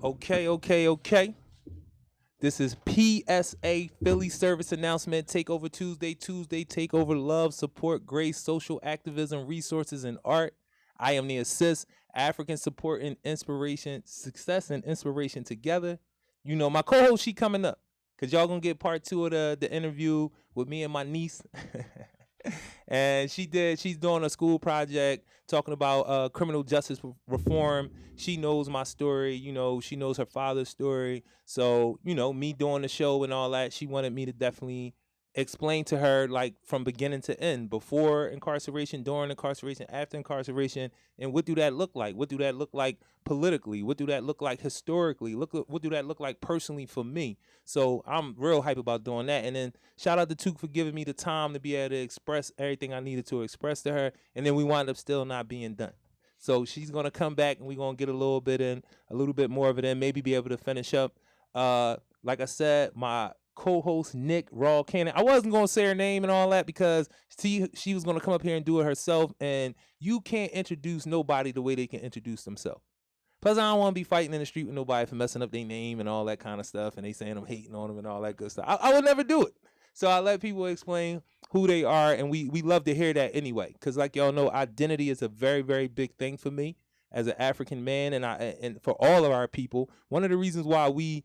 Okay, okay, okay. This is PSA Philly Service Announcement Takeover Tuesday. Tuesday, Takeover Love, Support, Grace, Social Activism, Resources, and Art. I am the assist, African Support and Inspiration, Success and Inspiration Together. You know, my co host, she coming up because y'all gonna get part two of the interview with me and my niece. And she's doing a school project talking about criminal justice reform. She knows my story, you know, she knows her father's story. So, you know, me doing the show and all that, she wanted me to definitely explain to her, like, from beginning to end, before incarceration, during incarceration, after incarceration, and what do that look like? What do that look like politically? What do that look like historically? What do that look like personally for me? So I'm real hype about doing that. And then shout out to Took for giving me the time to be able to express everything I needed to express to her. And then we wound up still not being done. So she's gonna come back and we're gonna get a little bit in, a little bit more of it in, maybe be able to finish up. Like I said, my co-host Nick Raw Cannon. I wasn't gonna say her name and all that because she was gonna come up here and do it herself. And you can't introduce nobody the way they can introduce themselves. Plus, I don't want to be fighting in the street with nobody for messing up their name and all that kind of stuff, and they saying I'm hating on them and all that good stuff. I would never do it. So I let people explain who they are, and we love to hear that anyway. Because like y'all know, identity is a very very big thing for me as an African man, and for all of our people. One of the reasons why we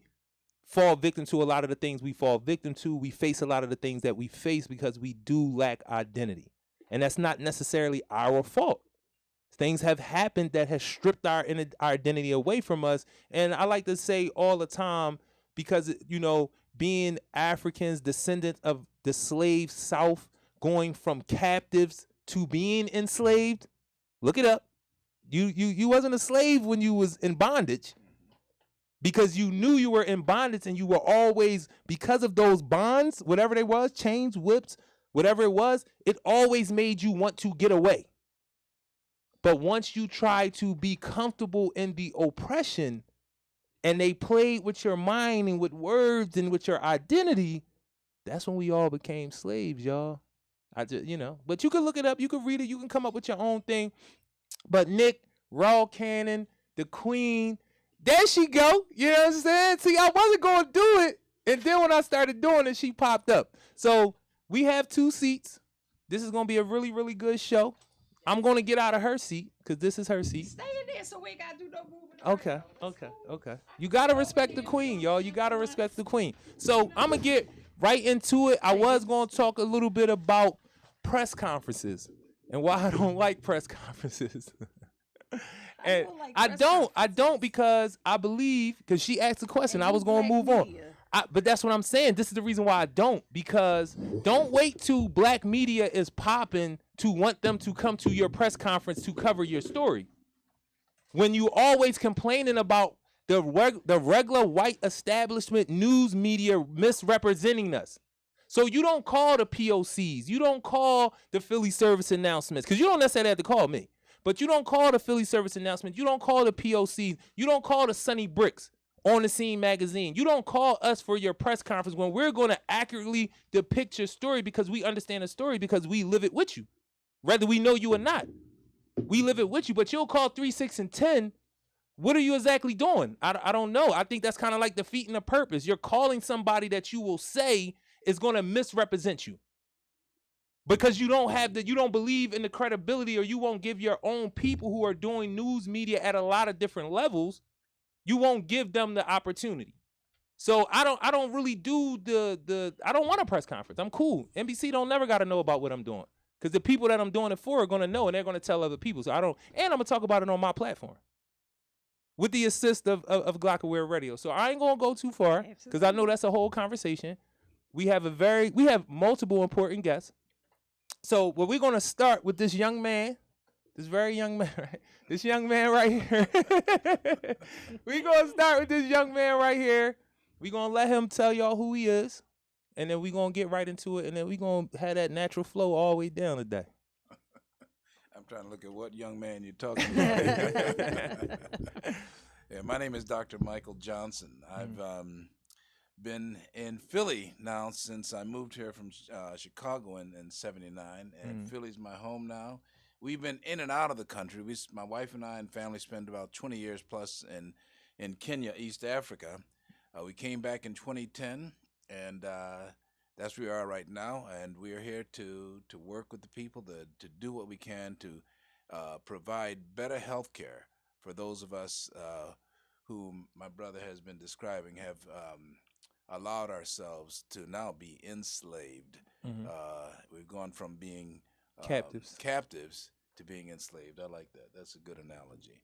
fall victim to a lot of the things we fall victim to, we face a lot of the things that we face because we do lack identity, and that's not necessarily our fault. Things have happened that has stripped our identity away from us. And I like to say all the time, because, you know, being Africans, descendants of the slave South, going from captives to being enslaved, look it up. You wasn't a slave when you was in bondage because you knew you were in bondage, and you were always, because of those bonds, whatever they was, chains, whips, whatever it was, it always made you want to get away. But once you try to be comfortable in the oppression, and they played with your mind and with words and with your identity, that's when we all became slaves, y'all. I just, you know, but you can look it up, you can read it, you can come up with your own thing. But Nick, Raw Cannon, the Queen, there she go. You know what I'm saying? See, I wasn't going to do it. And then when I started doing it, she popped up. So we have 2 seats. This is going to be a really, really good show. I'm going to get out of her seat because this is her seat. Stay in there so we ain't got to do no moving Okay, around. okay, okay. You got to respect the Queen, y'all. You got to respect the Queen. So I'm going to get right into it. I was going to talk a little bit about press conferences and why I don't like press conferences. And I don't because I believe, because she asked a question, I was going to move on. But that's what I'm saying. This is the reason why I don't, because don't wait till black media is popping to want them to come to your press conference to cover your story. When you always complaining about the regular white establishment news media misrepresenting us. So you don't call the POCs, you don't call the Philly service announcements, because you don't necessarily have to call me, but you don't call the Philly service announcement, you don't call the POCs, you don't call the Sunny Bricks on the Scene magazine. You don't call us for your press conference when we're going to accurately depict your story, because we understand the story, because we live it with you, whether we know you or not. We live it with you, but you'll call 3, 6, and 10. What are you exactly doing? I don't know. I think that's kind of like defeating the purpose. You're calling somebody that you will say is going to misrepresent you because you don't believe in the credibility, or you won't give your own people who are doing news media at a lot of different levels, you won't give them the opportunity. So I don't really do I don't want a press conference. I'm cool. NBC don't never got to know about what I'm doing, because the people that I'm doing it for are going to know, and they're going to tell other people. So I don't, and I'm going to talk about it on my platform with the assist of Glockaware Radio. So I ain't going to go too far, because I know that's a whole conversation. We have multiple important guests. So we're going to start with this young man, this very young man, right? This young man right here. We're going to start with this young man right here. We're going to let him tell y'all who he is, and then we're going to get right into it, and then we're going to have that natural flow all the way down today. I'm trying to look at what young man you're talking about. Yeah, my name is Dr. Michael Johnson. I've been in Philly now since I moved here from Chicago in '79, and Philly's my home now. we've been in and out of the country. My wife and I and family spent about 20 years plus in Kenya, East Africa. We came back in 2010, and that's where we are right now. And we are here to work with the people to do what we can to provide better health care for those of us whom my brother has been describing have allowed ourselves to now be enslaved. Hmm. We've gone from being Captives. captives to being enslaved. I like that. That's a good analogy.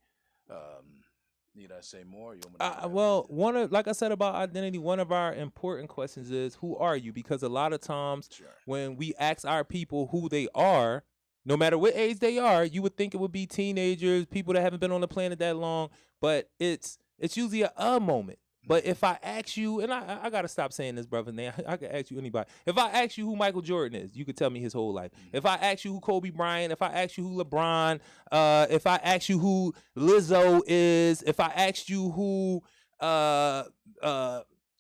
Need I say more? You want me to elaborate? Well, like I said about identity, one of our important questions is, who are you? Because a lot of times Sure. when we ask our people who they are, no matter what age they are, you would think it would be teenagers, people that haven't been on the planet that long, but it's usually a moment. But if I ask you, and I gotta stop saying this brother's name, I can ask you anybody. If I ask you who Michael Jordan is, you could tell me his whole life. If I ask you who Kobe Bryant, if I ask you who LeBron, if I ask you who Lizzo is, if I asked you who I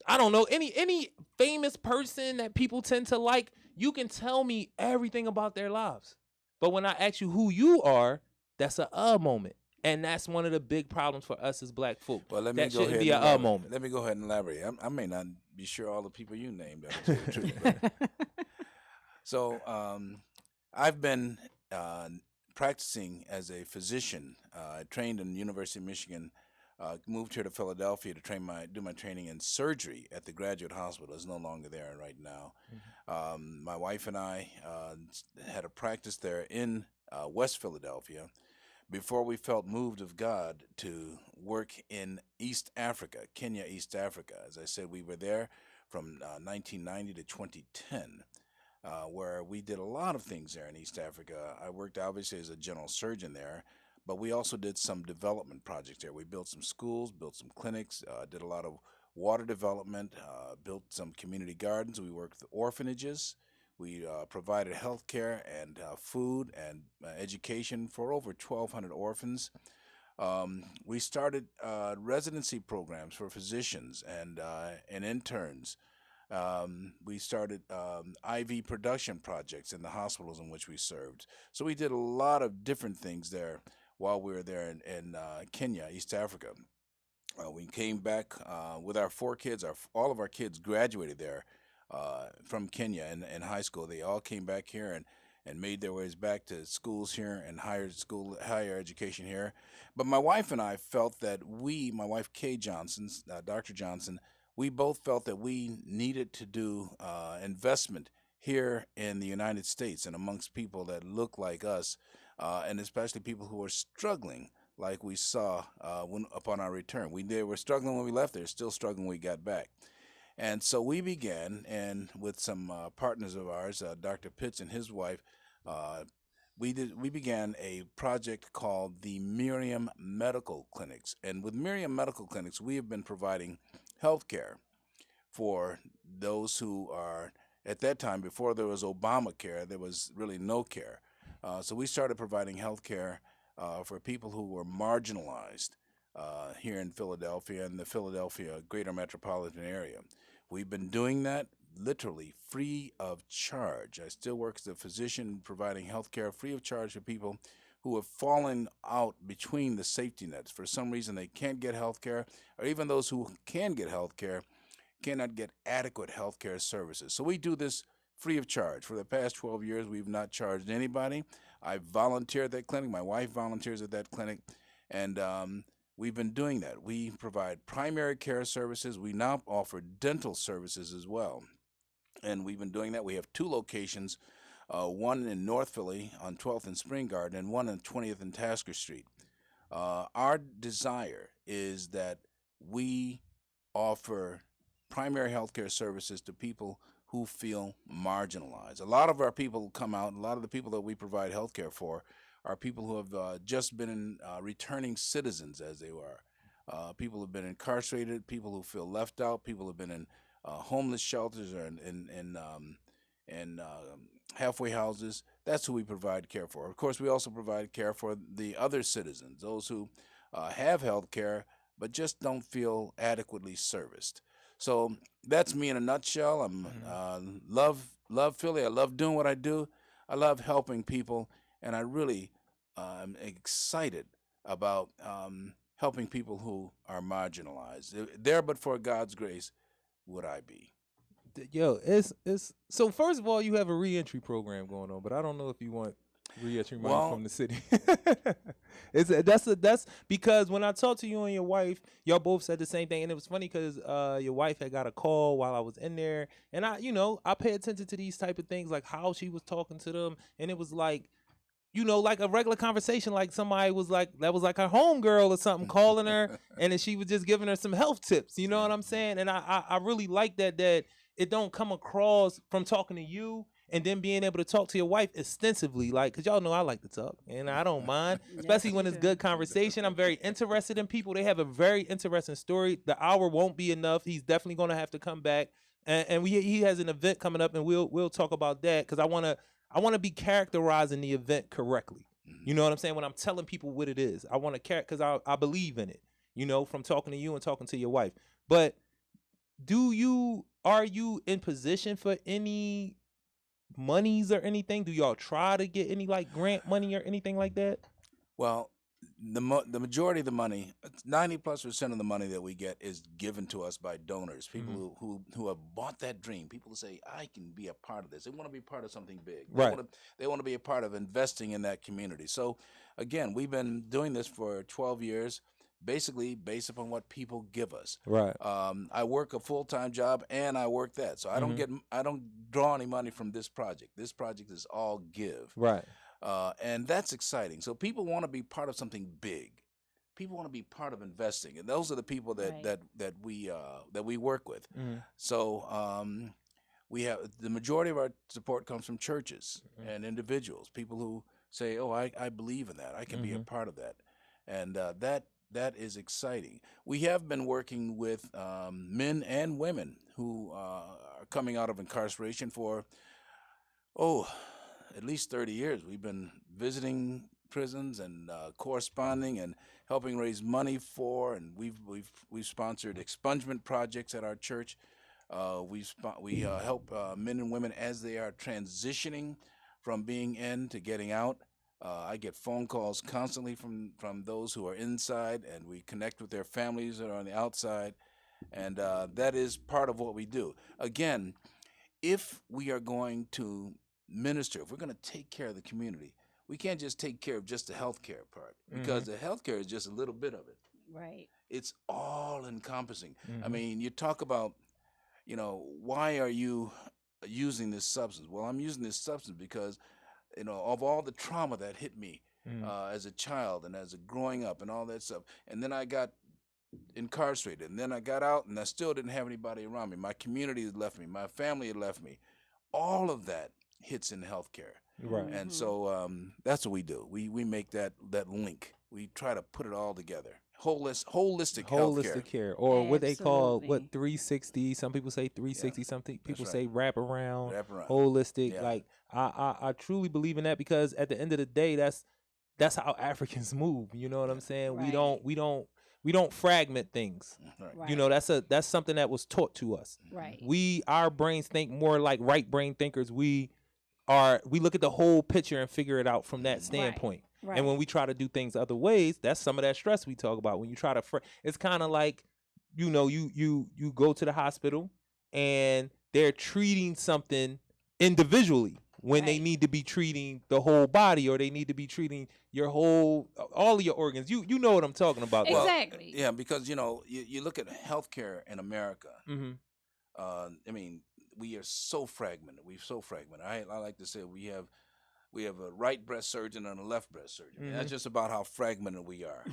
don't know, any famous person that people tend to like, you can tell me everything about their lives. But when I ask you who you are, that's a moment. And that's one of the big problems for us as black folk. Well, let me That go shouldn't ahead be and a elaborate. moment. Let me go ahead and elaborate. I may not be sure all the people you named. To tell you the truth, but so I've been practicing as a physician. I trained in the University of Michigan. Moved here to Philadelphia to do my training in surgery at the Graduate Hospital. It's no longer there right now. My wife and I had a practice there in West Philadelphia before we felt moved of God to work in East Africa, Kenya, East Africa. As I said, we were there from 1990 to 2010. Where we did a lot of things there in East Africa. I worked obviously as a general surgeon there, but we also did some development projects there. We built some schools, built some clinics, did a lot of water development, built some community gardens. We worked with orphanages. We provided health care and food and education for over 1,200 orphans. We started residency programs for physicians and interns. We started IV production projects in the hospitals in which we served. So we did a lot of different things there while we were there in Kenya, East Africa. We came back with our 4 kids. All of our kids graduated there from Kenya in high school. They all came back here and made their ways back to schools here and higher education here. But my wife and I felt that my wife Kay Johnson, Dr. Johnson, we both felt that we needed to do investment here in the United States and amongst people that look like us, and especially people who are struggling like we saw upon our return. They were struggling when we left. They're still struggling when we got back. And so we began, and with some partners of ours, Dr. Pitts and his wife, we began a project called the Miriam Medical Clinics. And with Miriam Medical Clinics, we have been providing health care for those who are, at that time, before there was Obamacare, there was really no care. So we started providing health care for people who were marginalized here in Philadelphia and the Philadelphia greater metropolitan area. We've been doing that literally free of charge. I still work as a physician providing health care free of charge for people who have fallen out between the safety nets. For some reason, they can't get health care, or even those who can get health care cannot get adequate health care services. So we do this free of charge. For the past 12 years, we've not charged anybody. I volunteer at that clinic. My wife volunteers at that clinic. And we've been doing that. We provide primary care services. We now offer dental services as well. And we've been doing that. We have 2 locations, one in North Philly on 12th and Spring Garden and one on 20th and Tasker Street. Our desire is that we offer primary health care services to people who feel marginalized. A lot of our people come out, a lot of the people that we provide health care for are people who have just been returning citizens, as they were. People who have been incarcerated, people who feel left out, people who have been in homeless shelters or in halfway houses. That's who we provide care for. Of course, we also provide care for the other citizens, those who have health care but just don't feel adequately serviced. So that's me in a nutshell. I'm love Philly. I love doing what I do. I love helping people, and I really I'm excited about helping people who are marginalized. There, but for God's grace, would I be? Yo, it's so first of all, you have a reentry program going on, but I don't know if you want reentry money Well, from the city. That's because when I talked to you and your wife, y'all both said the same thing, and it was funny because your wife had got a call while I was in there, and I pay attention to these type of things, like how she was talking to them, and it was like, like a regular conversation, like somebody was like, that was like her homegirl or something calling her, and then she was just giving her some health tips. You know what I'm saying? And I really like that it don't come across from talking to you and then being able to talk to your wife extensively, like, cause y'all know I like to talk and I don't mind, especially when it's good conversation. I'm very interested in people. They have a very interesting story. The hour won't be enough. He's definitely gonna have to come back, and he has an event coming up, and we'll talk about that because I want to be characterizing the event correctly. You know what I'm saying? When I'm telling people what it is, I want to because I believe in it. From talking to you and talking to your wife. But are you in position for any monies or anything? Do y'all try to get any like grant money or anything like that? Well, the majority of the money, 90+% of the money that we get is given to us by donors, people who have bought that dream. People who say, I can be a part of this. They want to be part of something big. Right. They want to be a part of investing in that community. So again, we've been doing this for 12 years, basically based upon what people give us. Right. I work a full-time job and I work that. So I don't draw any money from this project. This project is all give. Right. And that's exciting. So people want to be part of something big. People want to be part of investing, and those are the people that we work with. So we have the majority of our support comes from churches and individuals, people who say, "Oh, I believe in that. I can be a part of that," and that is exciting. We have been working with men and women who are coming out of incarceration for at least 30 years. We've been visiting prisons and corresponding and helping raise money for, and we've sponsored expungement projects at our church. We help men and women as they are transitioning from being in to getting out. I get phone calls constantly from those who are inside, and we connect with their families that are on the outside, and that is part of what we do. Again, if we are going to minister, if we're going to take care of the community, we can't just take care of just the healthcare part, because the healthcare is just a little bit of it. Right. It's all encompassing. I mean, you talk about, why are you using this substance? Well, I'm using this substance because, of all the trauma that hit me as a child and as a growing up and all that stuff. And then I got incarcerated, and then I got out, and I still didn't have anybody around me. My community had left me. My family had left me. All of that hits in healthcare. Right. And so that's what we do. We make that link. We try to put it all together. Holistic healthcare. care, or what they call Absolutely. 360. Some people say 360 something. People right. say wraparound, Wraparound. holistic. Yeah. Like I truly believe in that, because at the end of the day, that's how Africans move. You know what I'm saying? Right. We don't fragment things. Right. That's something that was taught to us. Right. Our brains think more like right brain thinkers. We look at the whole picture and figure it out from that standpoint. Right. And when we try to do things other ways, that's some of that stress we talk about. When you try to, it's kind of like, you go to the hospital and they're treating something individually when they Right. need to be treating the whole body, or they need to be treating all of your organs. You know what I'm talking about. Well, Exactly. yeah, because you look at healthcare in America. Mm-hmm. I mean, we are so fragmented. We're so fragmented. I like to say we have a right breast surgeon and a left breast surgeon. That's just about how fragmented we are.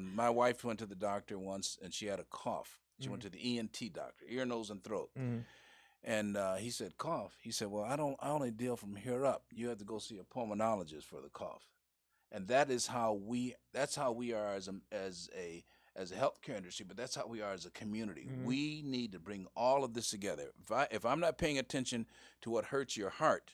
My wife went to the doctor once, and she had a cough. She went to the ENT doctor, ear, nose, and throat. And he said, cough. He said, well, I only deal from here up. You have to go see a pulmonologist for the cough. And that's how we are as a healthcare industry, but that's how we are as a community. We need to bring all of this together. If I'm not paying attention to what hurts your heart,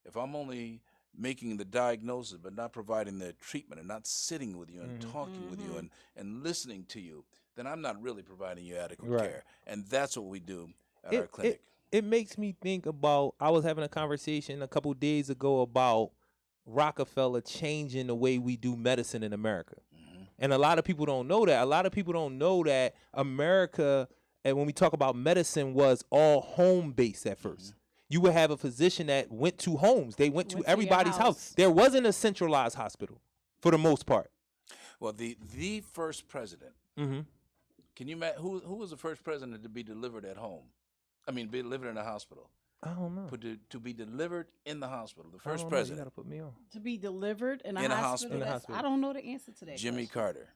if I'm only making the diagnosis but not providing the treatment and not sitting with you and talking with you and listening to you, then I'm not really providing you adequate care. And that's what we do at our clinic. It makes me think about, I was having a conversation a couple days ago about Rockefeller changing the way we do medicine in America. Mm-hmm. And a lot of people don't know that. A lot of people don't know that America, and when we talk about medicine, was all home based at 1st. You would have a physician that went to homes. They went to your everybody's house. There wasn't a centralized hospital for the most part. Well, the first president. Mm-hmm. Can you imagine who was the first president to be delivered at home? I mean, be delivered in a hospital. I don't know. To be delivered in the hospital. The I first don't know. president. You gotta put me on. To be delivered in a In a hospital. hospital. In a That's- hospital. I don't know the answer to that. Jimmy question. Carter.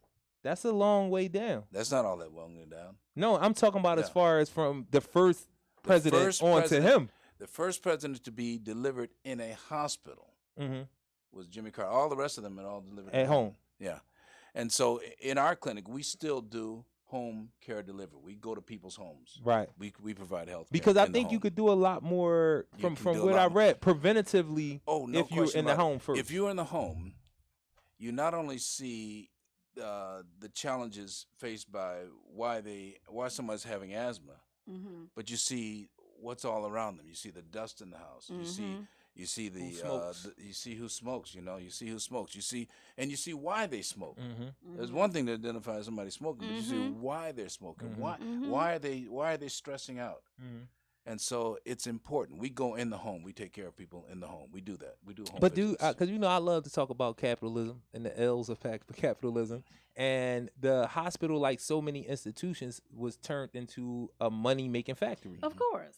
That's a long way down. That's not all that long down. No, I'm talking about as No. far as from the first president first on president- to him. The first president to be delivered in a hospital Mm-hmm. was Jimmy Carter. All the rest of them are all delivered At home. Yeah. And so in our clinic, we still do home care delivery. We go to people's homes. Right. We provide health care Because I in the think you home. could do a lot more You from can do a what lot I more. read preventatively Oh, no if you're question in the about it. home first. If you're in the home, you not only see the challenges faced by why somebody's having asthma, Mm-hmm. but you see what's all around them. You see the dust in the house. You see Who smokes. you see who smokes. You see who smokes. You see why they smoke. Mm-hmm. There's one thing to identify somebody smoking, but you see Mhm. why they're smoking. Mhm. Why are they stressing out? Mm-hmm. And so it's important. We go in the home. We take care of people in the home. We do that. We do home. But visits. because I love to talk about capitalism and the ills of capitalism, and the hospital, like so many institutions, was turned into a money making factory. Of course.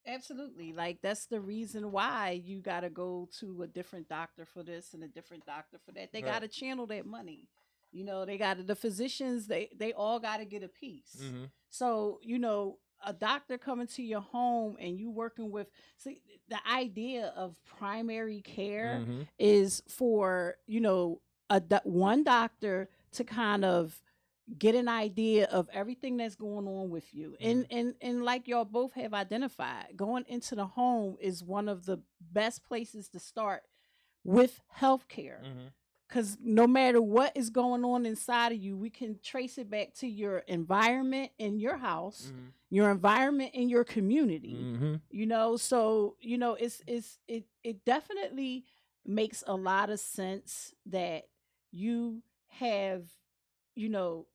Absolutely. Like that's the reason why you got to go to a different doctor for this and a different doctor for that. They Right. got to channel that money. They got the physicians, they all got to get a piece. Mm-hmm. So, a doctor coming to your home and you working with, see, the idea of primary care Mm-hmm. is for, one doctor to kind of get an idea of everything that's going on with you. And like y'all both have identified, going into the home is one of the best places to start with healthcare. Mm-hmm. Because no matter what is going on inside of you, we can trace it back to your environment in your house, Mm-hmm. your environment in your community. Mm-hmm. So it definitely makes a lot of sense that you have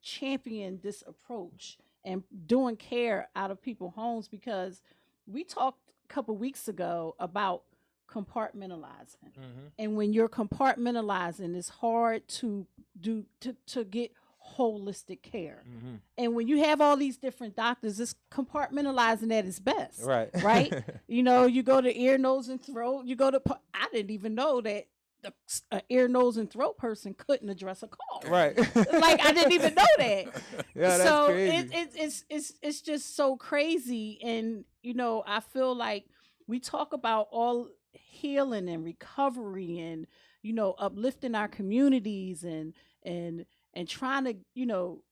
championed this approach and doing care out of people's homes, because we talked a couple weeks ago about compartmentalizing. Mm-hmm. And when you're compartmentalizing, it's hard to get holistic care. Mm-hmm. And when you have all these different doctors, it's compartmentalizing at its best. Right. Right? You go to ear, nose, and throat. I didn't even know that the ear, nose, and throat person couldn't address a call. Right. Like I didn't even know that. Yeah, that's So crazy. it's just so crazy. And I feel like we talk about all healing and recovery and uplifting our communities and trying to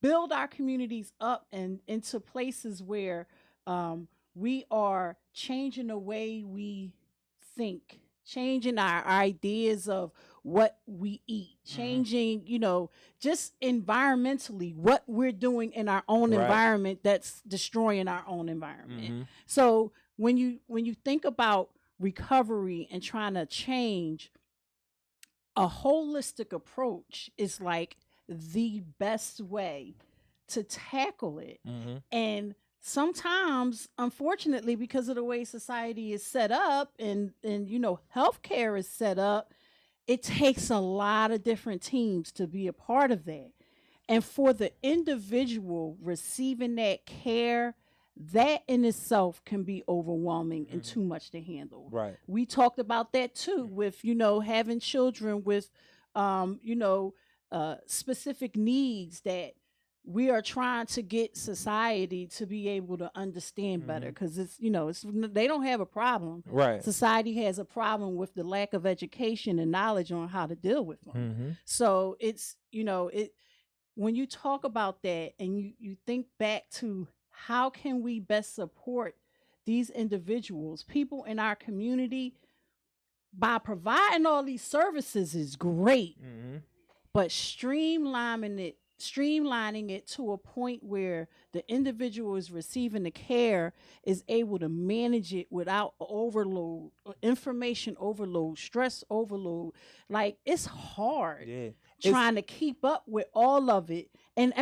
build our communities up and into places where we are changing the way we think, changing our ideas of what we eat, changing just environmentally what we're doing in our own Right. environment that's destroying our own environment. Mm-hmm. So when you think about recovery and trying to change, a holistic approach is like the best way to tackle it. Mm-hmm. And sometimes, unfortunately, because of the way society is set up and healthcare is set up, it takes a lot of different teams to be a part of that. And for the individual receiving that care, that in itself can be overwhelming and too much to handle. Right. We talked about that too with, having children with, specific needs that we are trying to get society to be able to understand better, because they don't have a problem. Right. Society has a problem with the lack of education and knowledge on how to deal with them. Mm-hmm. So it's, when you talk about that and you think back to how can we best support these individuals, people in our community, by providing all these services is great, Mm-hmm. but streamlining it streamlining it to a point where the individual is receiving the care is able to manage it without overload, information overload, stress overload. Like it's hard Yeah. trying to keep up with all of it, and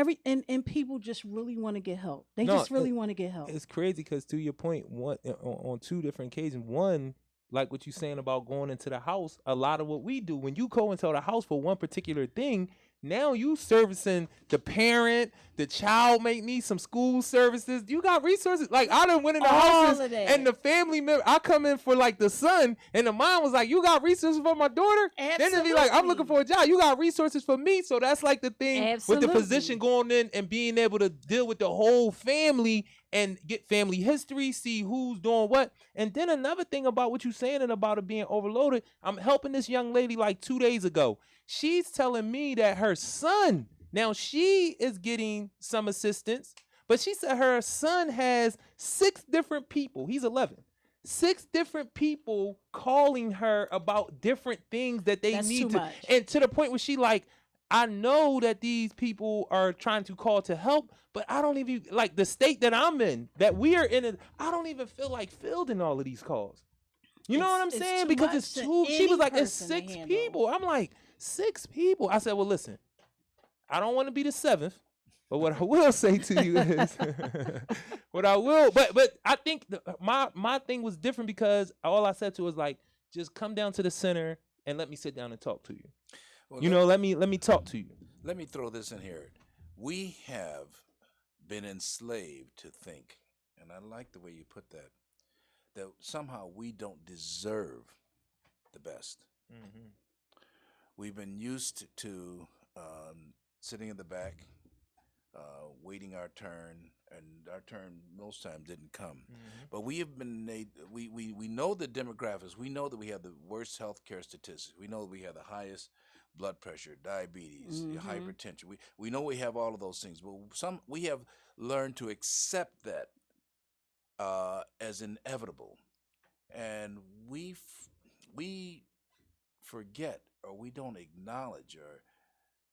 people just really want to get help. They No, just really want to get help. It's crazy because to your point, one on two different occasions. One, like what you saying about going into the house, a lot of what we do when you go into the house for one particular thing, now you servicing the parent, the child may need some school services. You got resources. Like I done went in the All houses of that. and the family member. I come in for like the son, and the mom was like, "You got resources for my daughter." Then it'd be like, "I'm looking for a job. You got resources for me." So that's like the thing with the physician going in and being able to deal with the whole family and get family history, see who's doing what. And then another thing about what you're saying and about it being overloaded, I'm helping this young lady like 2 days ago. She's telling me that her son, now she is getting some assistance, but she said her son has 6 different people. He's 11. 6 different people calling her about different things that they That's need too to. much. And to the point where she like, I know that these people are trying to call to help, but I don't even like the state that I'm in, that we are in. I don't even feel like fielding all of these calls. You know what I'm saying? Because it's too. She was like, it's 6 people. I'm like, 6 people. I said, well, listen, I don't want to be the 7th, but what I will say to you is, what I will. But I think my thing was different because all I said to her was like, just come down to the center and let me sit down and talk to you. Well, let me talk to you. Let me throw this in here. We have been enslaved to think, and I like the way you put that, that somehow we don't deserve the best. Mm-hmm. We've been used to sitting in the back, waiting our turn, and our turn most times didn't come. Mm-hmm. But we have been we know the demographics. We know that we have the worst healthcare statistics. We know that we have the highest blood pressure, diabetes, hypertension. We know we have all of those things, but we have learned to accept that as inevitable, and we forget, or we don't acknowledge, or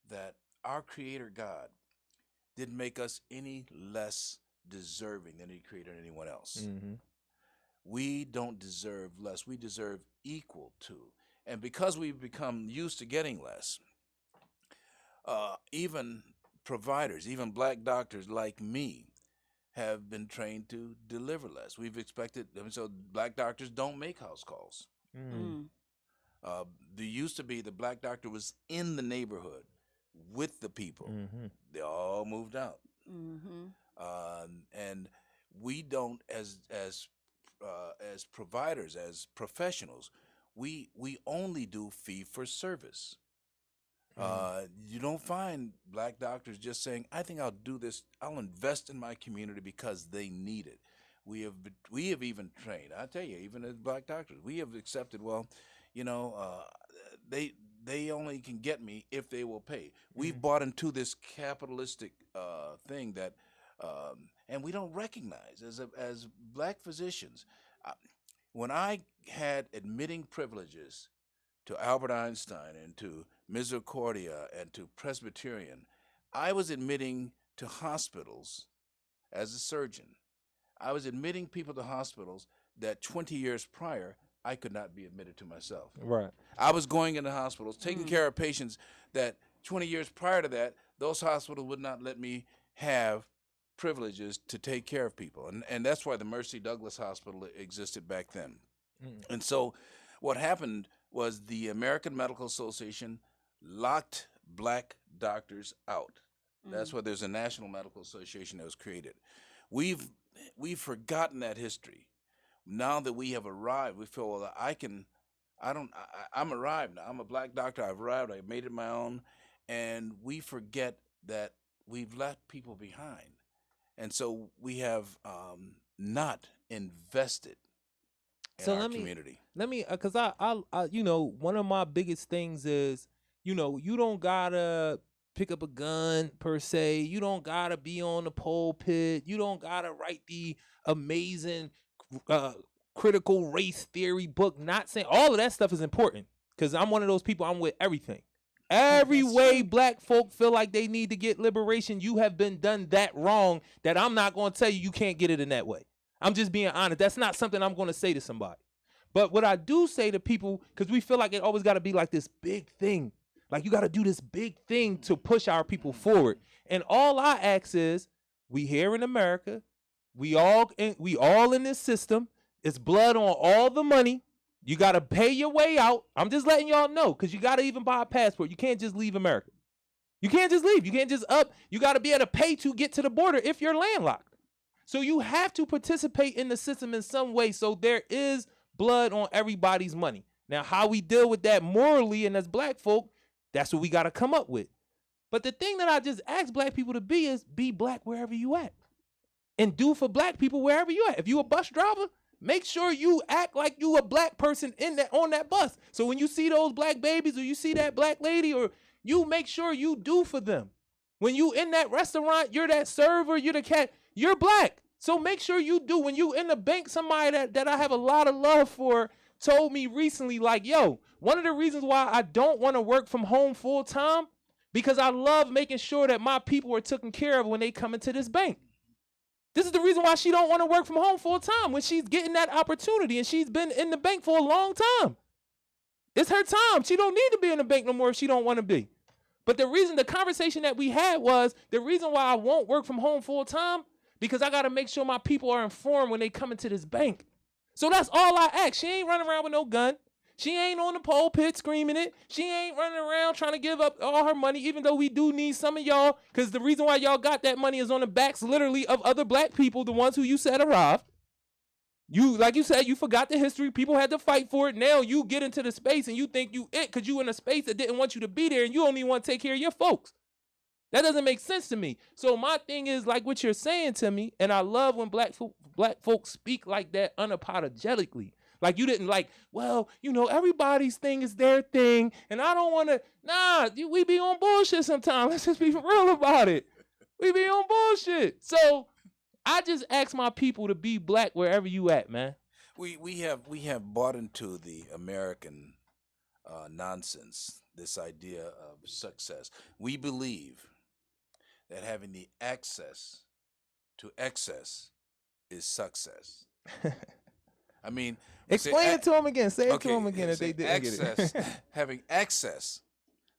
that our Creator God didn't make us any less deserving than He created anyone else. Mm-hmm. We don't deserve less. We deserve equal to. And because we've become used to getting less, even providers, even black doctors like me, have been trained to deliver less. We've expected, so black doctors don't make house calls. Mm. There used to be the black doctor was in the neighborhood with the people. Mm-hmm. They all moved out. Mm-hmm. And we don't, as providers, as professionals, we only do fee for service. You don't find black doctors just saying, I think I'll do this, I'll invest in my community because they need it. We have even trained, I tell you, even as black doctors, we have accepted, well, they only can get me if they will pay. We've bought into this capitalistic thing that, and we don't recognize as black physicians. When I had admitting privileges to Albert Einstein and to Misericordia and to Presbyterian, I was admitting to hospitals as a surgeon. I was admitting people to hospitals that 20 years prior, I could not be admitted to myself. Right. I was going into hospitals, taking care of patients that 20 years prior to that, those hospitals would not let me have privileges to take care of people. And that's why the Mercy Douglas Hospital existed back then. And so what happened was the American Medical Association locked black doctors out. That's why there's a National Medical Association that was created. We've forgotten that history. Now that we have arrived, we feel, well, I'm arrived now. I'm a black doctor. I've arrived. I've made it my own. And we forget that we've left people behind. And so we have not invested in our community. Let me, because I, one of my biggest things is, you don't gotta pick up a gun per se. You don't gotta be on the pulpit. You don't gotta write the amazing critical race theory book. Not saying all of that stuff is important, because I'm one of those people. I'm with everything. Every That's way true. black folk feel like they need to get liberation, you have been done that wrong that I'm not going to tell you you can't get it in that way. I'm just being honest. That's not something I'm going to say to somebody. But what I do say to people, because we feel like it always got to be like this big thing. Like you got to do this big thing to push our people forward. And all I ask is, we here in America, we all in this system. It's blood on all the money. You got to pay your way out. I'm just letting y'all know, because you got to even buy a passport. You can't just leave America. You can't just leave. You can't just up. You got to be able to pay to get to the border if you're landlocked. So you have to participate in the system in some way. So there is blood on everybody's money. Now, how we deal with that morally and as black folk, that's what we got to come up with. But the thing that I just ask black people to be is be black wherever you at. And do for black people wherever you at. If you a bus driver, make sure you act like you a black person on that bus. So when you see those black babies or you see that black lady, or you make sure you do for them. When you in that restaurant, you're that server, you're the cat, you're black. So make sure you do. When you in the bank, somebody that I have a lot of love for told me recently, like, yo, one of the reasons why I don't want to work from home full time, because I love making sure that my people are taken care of when they come into this bank. This is the reason why she don't want to work from home full time, when she's getting that opportunity and she's been in the bank for a long time. It's her time. She don't need to be in the bank no more if she don't want to be. But the conversation that we had was, the reason why I won't work from home full time, because I got to make sure my people are informed when they come into this bank. So that's all I ask. She ain't running around with no gun. She ain't on the pulpit screaming it. She ain't running around trying to give up all her money, even though we do need some of y'all, because the reason why y'all got that money is on the backs literally of other black people, the ones who you said arrived. You, like you said, you forgot the history. People had to fight for it. Now you get into the space and you think you it because you in a space that didn't want you to be there, and you only want to take care of your folks. That doesn't make sense to me. So my thing is, like what you're saying to me, and I love when black folks speak like that unapologetically. Like you didn't like, well, everybody's thing is their thing, and I don't want to. Nah, we be on bullshit sometimes. Let's just be real about it. We be on bullshit. So I just ask my people to be black wherever you at, man. We have bought into the American nonsense, this idea of success. We believe that having the access to excess is success. I mean, explain it to them again. Say it to them again if say they didn't get it. Having access,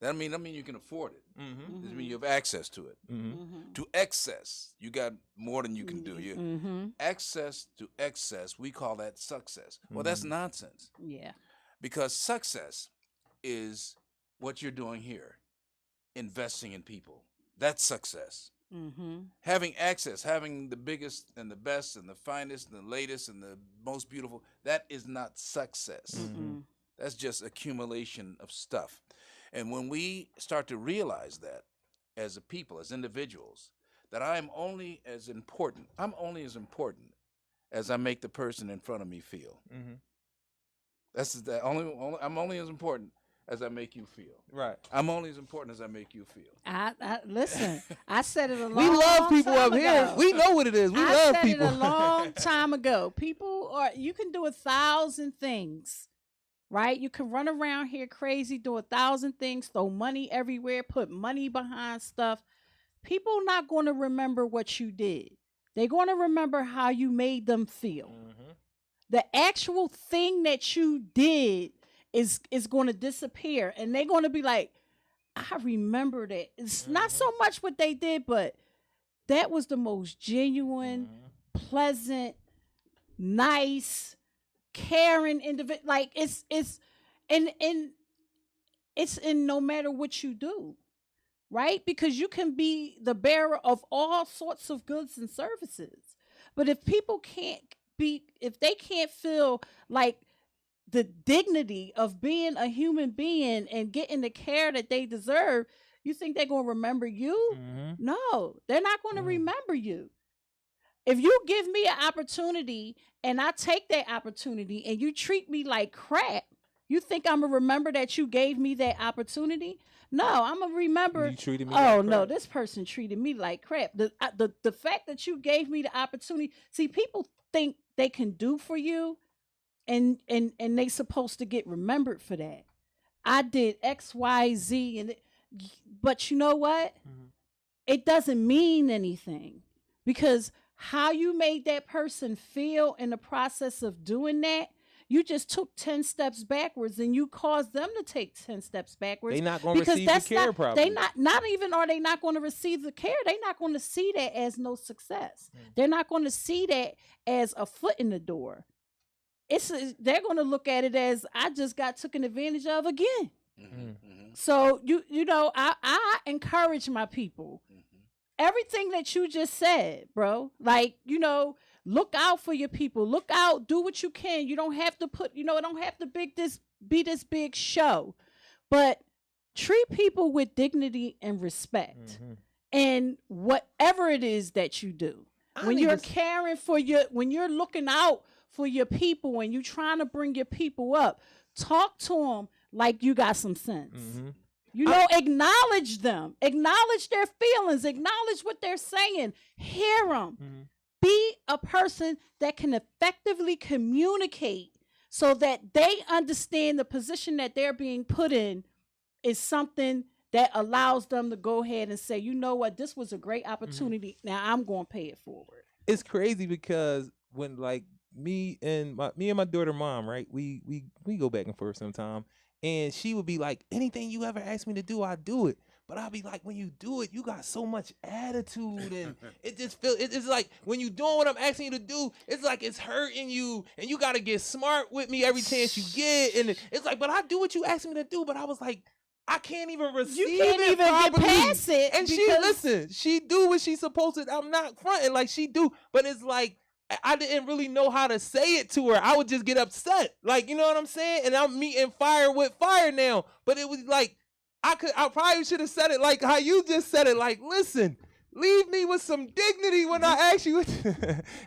that mean you can afford it. Mm-hmm. It means you have access to it. Mm-hmm. To excess, you got more than you can do. You access to excess, we call that success. Well, that's nonsense. Yeah. Because success is what you're doing here, investing in people. That's success. Having access, having the biggest and the best and the finest and the latest and the most beautiful, that is not success. That's just accumulation of stuff. And when we start to realize that as a people, as individuals, that I'm only as important as I make the person in front of me feel. That's the I'm only as important as I make you feel. Right. I'm only as important as I make you feel. I listen. I said it a long We love people time up here. ago. We know what it is. We I love said people. it a long time ago. You can do 1,000 things, right? You can run around here crazy, do 1,000 things, throw money everywhere, put money behind stuff. People not going to remember what you did. They're going to remember how you made them feel. The actual thing that you did is going to disappear, and they're going to be like, I remember that. It's not so much what they did, but that was the most genuine, pleasant, nice, caring individual. Like it's in no matter what you do, right? Because you can be the bearer of all sorts of goods and services, but if they can't feel like the dignity of being a human being and getting the care that they deserve, you think they're going to remember you? No, they're not going to remember you. If you give me an opportunity and I take that opportunity and you treat me like crap, you think I'm going to remember that you gave me that opportunity? No, I'm going to remember, You treated me oh like no, crap. this person treated me like crap. The fact that you gave me the opportunity, see, people think they can do for you, and they supposed to get remembered for that. I did X, Y, Z, but you know what? Mhm. It doesn't mean anything because how you made that person feel in the process of doing that, you just took 10 steps backwards and you caused them to take 10 steps backwards They not gonna because receive the that's care not properly. not even are they not going to receive the care, they're not going to see that as no success. Mm. They're not going to see that as a foot in the door. They're going to look at it as I just got taken advantage of again. So you know, I encourage my people. Everything that you just said, bro. Like, you know, look out for your people. Look out, do what you can. You don't have to it don't have to be this big show. But treat people with dignity and respect. Mhm. And whatever it is that you do. When you're caring for when you're looking out for your people and you're trying to bring your people up, talk to them like you got some sense. Mhm. You know, acknowledge them, acknowledge their feelings, acknowledge what they're saying, hear them. Mhm. Be a person that can effectively communicate so that they understand the position that they're being put in is something that allows them to go ahead and say, you know what, this was a great opportunity. Now I'm going to pay it forward. It's crazy because when like me and my daughter mom, right? We go back and forth sometime, and she would be like, anything you ever ask me to do, I do it. But I'll be like, when you do it, you got so much attitude, and it just it's like when you doing what I'm asking you to do, it's like it's hurting you, and you got to get smart with me every chance you get, and it's like, but I do what you ask me to do, but I was like, I can't even receive You can't it even properly. get past it. And she do what she's supposed to. I'm not fronting like she do, but it's like I didn't really know how to say it to her. I would just get upset, like, you know what I'm saying. And I'm meeting fire with fire now, but it was like I probably should have said it like how you just said it. Like, listen, leave me with some dignity when I ask you.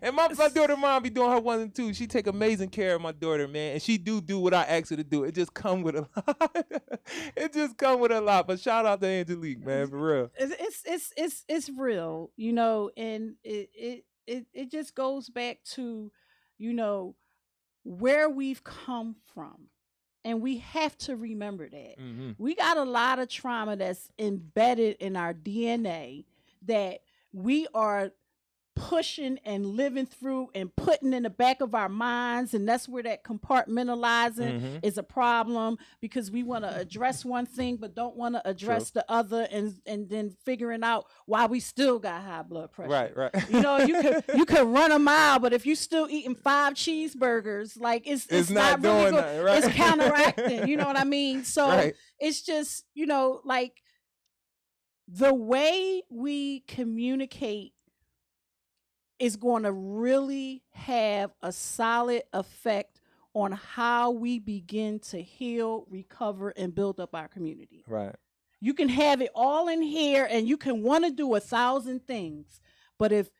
And my daughter mom be doing her one and two. She take amazing care of my daughter, man, and she do what I ask her to do. It just come with a lot. It just come with a lot. But shout out to Angelique, man, for real. It's real, you know, and it just goes back to, you know, where we've come from. And we have to remember that. Mm-hmm. We got a lot of trauma that's embedded in our DNA that we are pushing and living through and putting in the back of our minds, and that's where that compartmentalizing is a problem, because we want to address one thing but don't want to address the other, and then figuring out why we still got high blood pressure. Right. You know, you could run a mile, but if you still eating 5 cheeseburgers, like it's not really doing good. nothing, right? It's counteracting. You know what I mean? So Right. it's just, you know, like the way we communicate is going to really have a solid effect on how we begin to heal, recover, and build up our community. Right. You can have it all in here and you can want to do 1,000 things, but if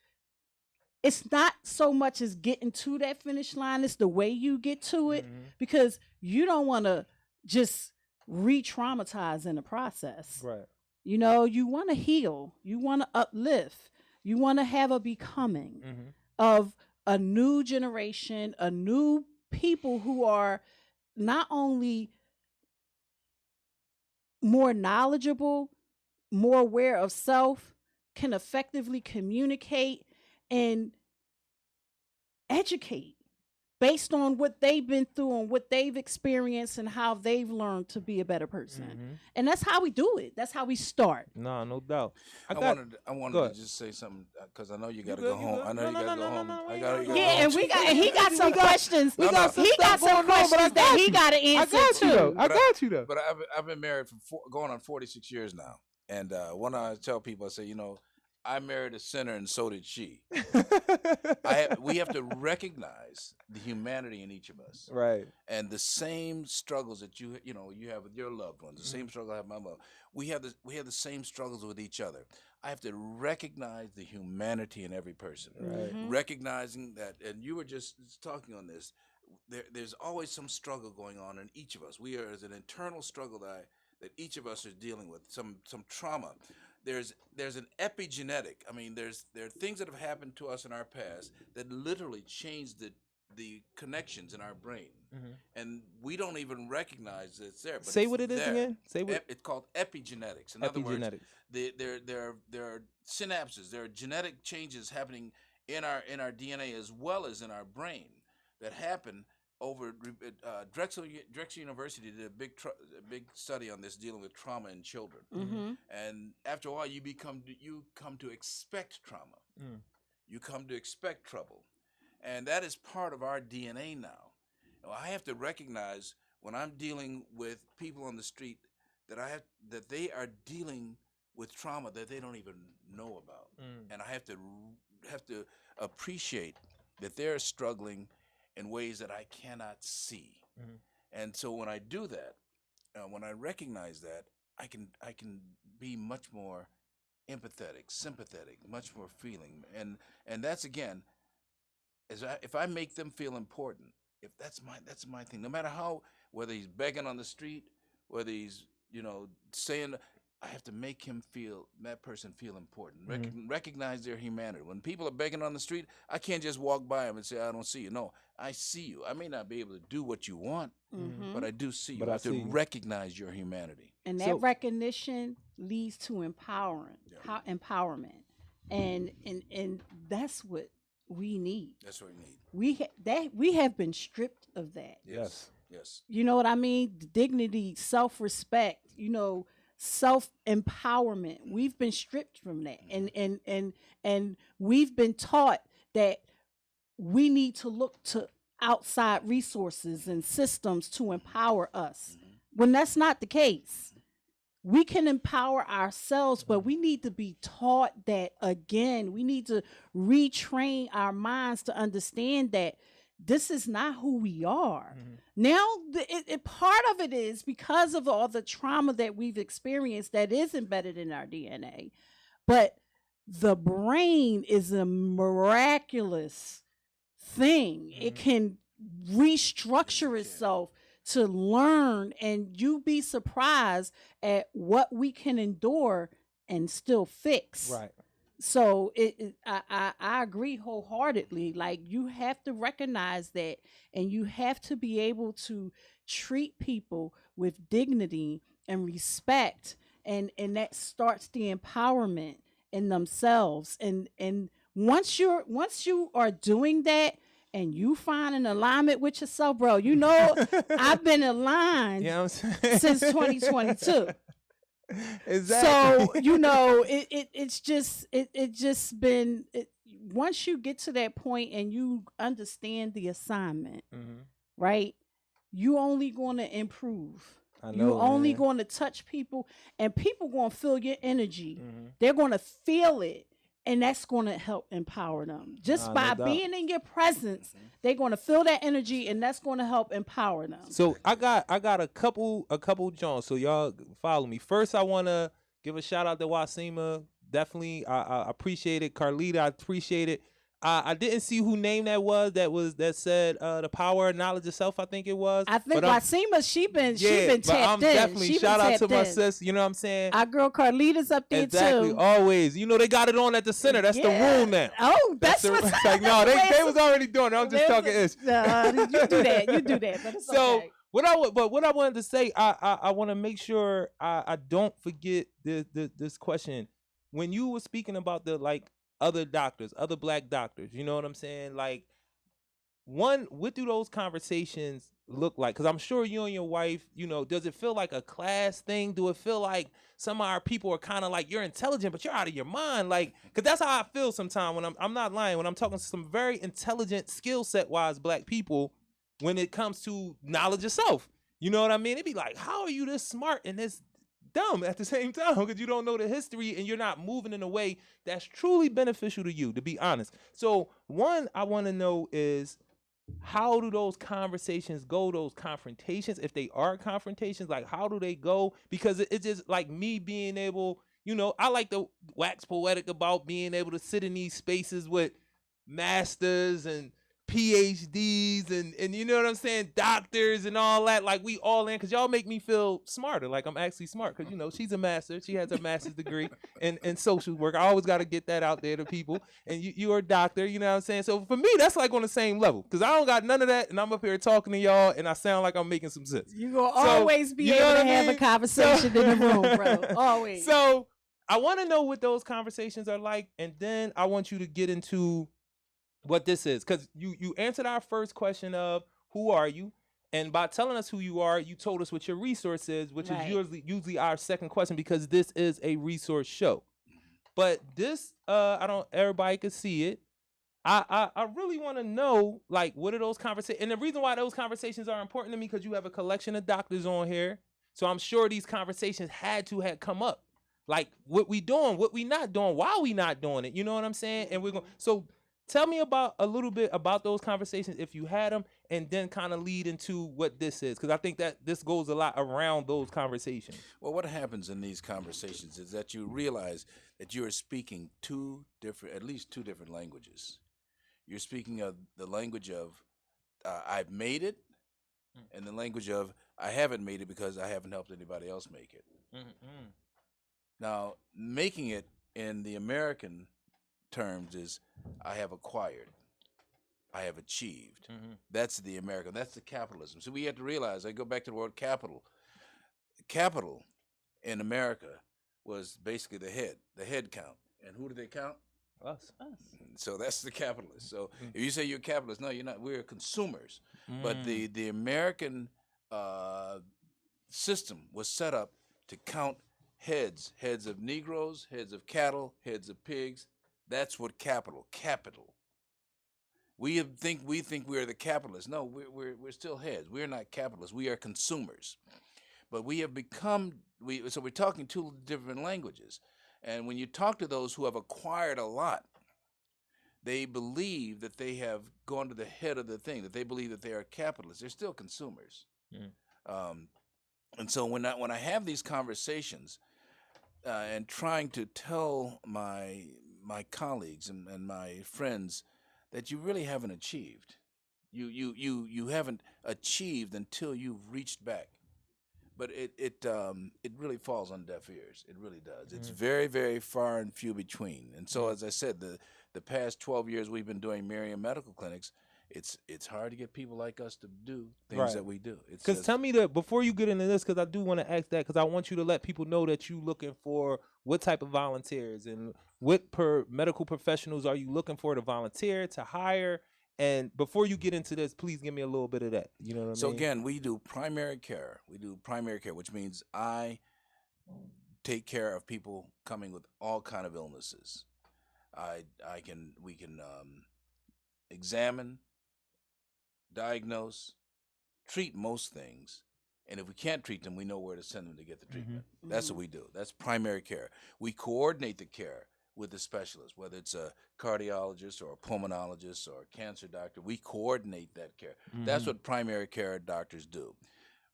it's not so much as getting to that finish line, it's the way you get to it, because you don't want to just re-traumatize in the process. Right. You know, you want to heal, you want to uplift. You want to have a becoming of a new generation, a new people who are not only more knowledgeable, more aware of self, can effectively communicate and educate based on what they've been through and what they've experienced and how they've learned to be a better person. And that's how we do it. That's how we start. No doubt. I wanted to just say something because I know you got to go home. I know you got to go home. Yeah, and he got some questions. He got some questions that he got to answer too. I got you though. But I've been married for going on 46 years now, and when I tell people, I say, you know, I married a sinner, and so did she. We have to recognize the humanity in each of us, Right. and the same struggles that you have with your loved ones, the same struggle I have with my mother. We have the same struggles with each other. I have to recognize the humanity in every person, Right. recognizing that. And you were just talking on this. There's always some struggle going on in each of us. There's an internal struggle that each of us are dealing with, some trauma. There's an epigenetic. I mean, there are things that have happened to us in our past that literally changed the the connections in our brain, Mhm. and we don't even recognize it's there. But Say it's what it is there. again. Say what. It's called epigenetics. In other words, Epigenetics. there are synapses. There are genetic changes happening in our DNA as well as in our brain that happen over Drexel University did a big study on this dealing with trauma in children. Mm-hmm. And after a while, you come to expect trauma. Mm. You come to expect trouble, and that is part of our DNA now. I have to recognize when I'm dealing with people on the street that they are dealing with trauma that they don't even know about, and I have to appreciate that they're struggling in ways that I cannot see. And so when I do that, when I recognize that, I can be much more empathetic, sympathetic, much more feeling, and that's again, if I make them feel important, if that's my thing. No matter how, whether he's begging on the street, whether he's saying, I have to make that person feel important. Recognize their humanity. When people are begging on the street, I can't just walk by them and say I don't see you. No, I see you. I may not be able to do what you want, but I do see you. But I I have to see you. recognize your humanity. And So- that recognition leads to empowerment, and that's what we need. That's what we need. We have been stripped of that. Yes. Yes. You know what I mean? Dignity, self-respect, self-empowerment. We've been stripped from that. And we've been taught that we need to look to outside resources and systems to empower us. When that's not the case. We can empower ourselves, but we need to be taught that again. We need to retrain our minds to understand that this is not who we are. Now, part of it is because of all the trauma that we've experienced that is embedded in our DNA. But the brain is a miraculous thing. It can restructure itself to learn, and you be surprised at what we can endure and still fix. Right. So I agree wholeheartedly. Like, you have to recognize that, and you have to be able to treat people with dignity and respect, and that starts the empowerment in themselves. And once you are doing that, and you find an alignment with yourself, bro, I've been aligned since 2022. Exactly. So, it's just been, once you get to that point and you understand the assignment, right? You only going to improve. You're only going to touch people, and people going to feel your energy. They're going to feel it. And that's going to help empower them. Just by being in your presence, they're going to feel that energy, and that's going to help empower them. So I got a couple Johns. So y'all follow me. First, I want to give a shout out to Wasima. Definitely, I appreciate it. Carlita, I appreciate it. I didn't see who name that said the power of knowledge of self. I think it was. I think Wasima, she been but tapped I'm in. definitely She shout been out to my tapped in. sis. You know what I'm saying? Our girl Carlita's up there Exactly, too. always. They got it on at the center. That's the rule now. Oh, that's the, what's like, no, they was already doing it. I'm just talking ish. You do that. But it's So okay. what I wanted to say, I want to make sure I don't forget this question. When you were speaking about the other doctors, other black doctors, you know what I'm saying? Like, what do those conversations look like? Because I'm sure you and your wife, does it feel like a class thing? Do it feel like some of our people are kind of like, you're intelligent, but you're out of your mind? Like, because that's how I feel sometimes when I'm not lying, when I'm talking to some very intelligent, skill set wise black people when it comes to knowledge of self. You know what I mean? It'd be like, how are you this smart and this dumb at the same time? Because you don't know the history and you're not moving in a way that's truly beneficial to you, to be honest. So one I want to know is, how do those conversations go, those confrontations, if they are confrontations? Like, how do they go? Because it's just like me being able, I like to wax poetic about being able to sit in these spaces with masters and PhDs and you know what I'm saying, doctors and all that. Like we all in because y'all make me feel smarter. Like I'm actually smart because you know she's a master. She has a master's degree in social work. I always got to get that out there to people. And you're a doctor. You know what I'm saying. So for me, that's like on the same level because I don't got none of that, and I'm up here talking to y'all, and I sound like I'm making some sense. You gonna always be able to have a conversation in the room, bro. Always. So I want to know what those conversations are like, and then I want you to get into what this is, because you answered our first question of who are you, and by telling us who you are, you told us what your resource is, which is usually our second question because this is a resource show. But this, I don't. Everybody could see it. I really want to know, like, what are those conversations? And the reason why those conversations are important to me because you have a collection of doctors on here, so I'm sure these conversations had come up, like what we doing, what we not doing, why we not doing it. You know what I'm saying? And we're going. So tell me about a little bit about those conversations if you had them, and then kind of lead into what this is, because I think that this goes a lot around those conversations. Well, what happens in these conversations is that you realize that you are speaking at least two different languages. You're speaking of the language of I've made it, and the language of I haven't made it because I haven't helped anybody else make it. Mm-hmm. Now, making it in the American terms is I have acquired, I have achieved. Mm-hmm. That's the American, that's the capitalism. So we have to realize, I go back to the word capital. Capital in America was basically the head count. And who do they count? Us. So that's the capitalist. So if you say you're a capitalist, no, you're not. We're consumers. But the American system was set up to count heads of Negroes, heads of cattle, heads of pigs. That's what capital. We think we are the capitalists. No, we're still heads. We're not capitalists. We are consumers. But we have become so we're talking two different languages. And when you talk to those who have acquired a lot, they believe that they have gone to the head of the thing, that they believe that they are capitalists. They're still consumers. And so when I have these conversations and trying to tell my colleagues and my friends that you really haven't achieved. You haven't achieved until you've reached back. But it really falls on deaf ears. It really does. It's very, very far and few between. And so, as I said, the past 12 years we've been doing Miriam Medical Clinics. It's hard to get people like us to do things that we do. Because tell me before you get into this, because I do want to ask that, because I want you to let people know that you looking for what type of volunteers and what medical professionals are you looking for to volunteer, to hire. And before you get into this, please give me a little bit of that. You know what I mean? So again, we do primary care. Which means I take care of people coming with all kind of illnesses. We can examine, diagnose, treat most things, and if we can't treat them, we know where to send them to get the treatment. That's what we do. That's primary care. We coordinate the care with the specialist, whether it's a cardiologist or a pulmonologist or a cancer doctor. We coordinate that care. That's what primary care doctors do.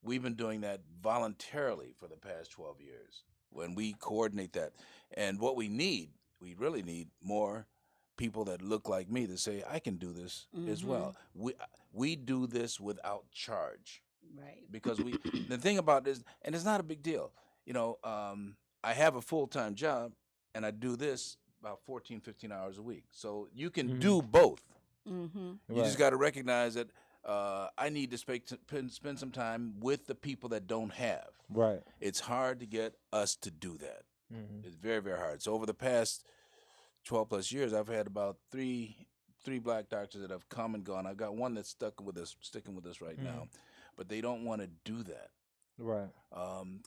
We've been doing that voluntarily for the past 12 years when we coordinate that. And what we really need more people that look like me to say, I can do this as well. We do this without charge. Right. Because the thing about this, and it's not a big deal, I have a full-time job, and I do this about 14, 15 hours a week. So you can do both. You just got to recognize that I need to spend some time with the people that don't have. Right. It's hard to get us to do that. It's very, very hard. So over the past 12 plus years, I've had about three black doctors that have come and gone. I've got one that's sticking with us right now, but they don't want to do that. Right.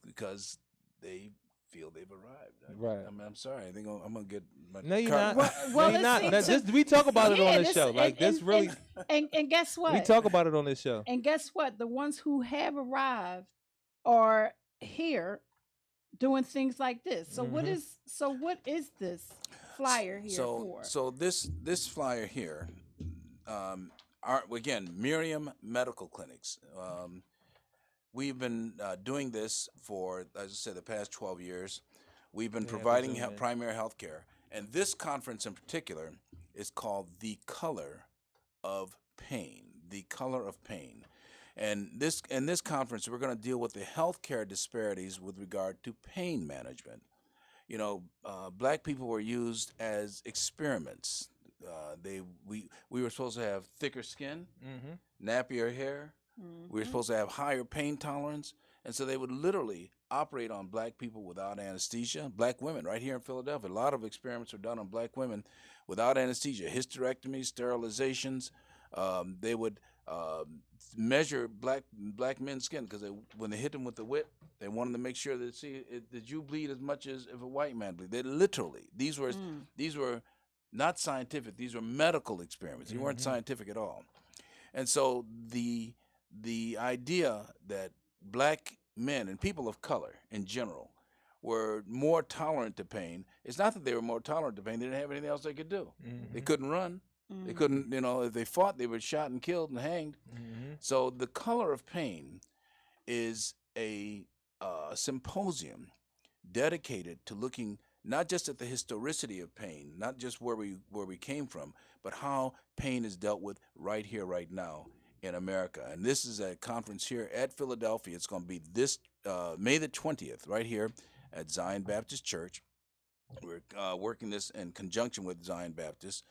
Because they feel they've arrived. Right. I mean, I'm sorry. I think I'm gonna get my. No, you're car- not. Well, no, you're not. it's- Now, we talk about it on this show. Like this, really. And guess what? We talk about it on this show. And guess what? The ones who have arrived are here doing things like this. So what is this flyer here for? So this flyer here, are again Miriam Medical Clinics. We've been doing this for, as I said, the past 12 years. We've been providing primary health care. And this conference in particular is called The Color of pain, the color of pain. And in this conference, we're going to deal with the healthcare disparities with regard to pain management. You know, black people were used as experiments. We were supposed to have thicker skin, nappier hair. We were supposed to have higher pain tolerance, and so they would literally operate on black people without anesthesia. Black women, right here in Philadelphia, a lot of experiments were done on black women without anesthesia, hysterectomies, sterilizations. They would measure black men's skin because when they hit them with the whip, they wanted to make sure that you bleed as much as if a white man bleed. They literally these were not scientific; these were medical experiments. They weren't scientific at all. And so the idea that black men and people of color in general were more tolerant to pain, it's not that they were more tolerant to pain, they didn't have anything else they could do. They couldn't run. They couldn't, if they fought, they were shot and killed and hanged. So the color of pain is a symposium dedicated to looking not just at the historicity of pain, not just where we came from, but how pain is dealt with right here, right now in America. And this is a conference here at Philadelphia. It's going to be this May the 20th, right here at Zion Baptist Church. We're working this in conjunction with Zion Baptist,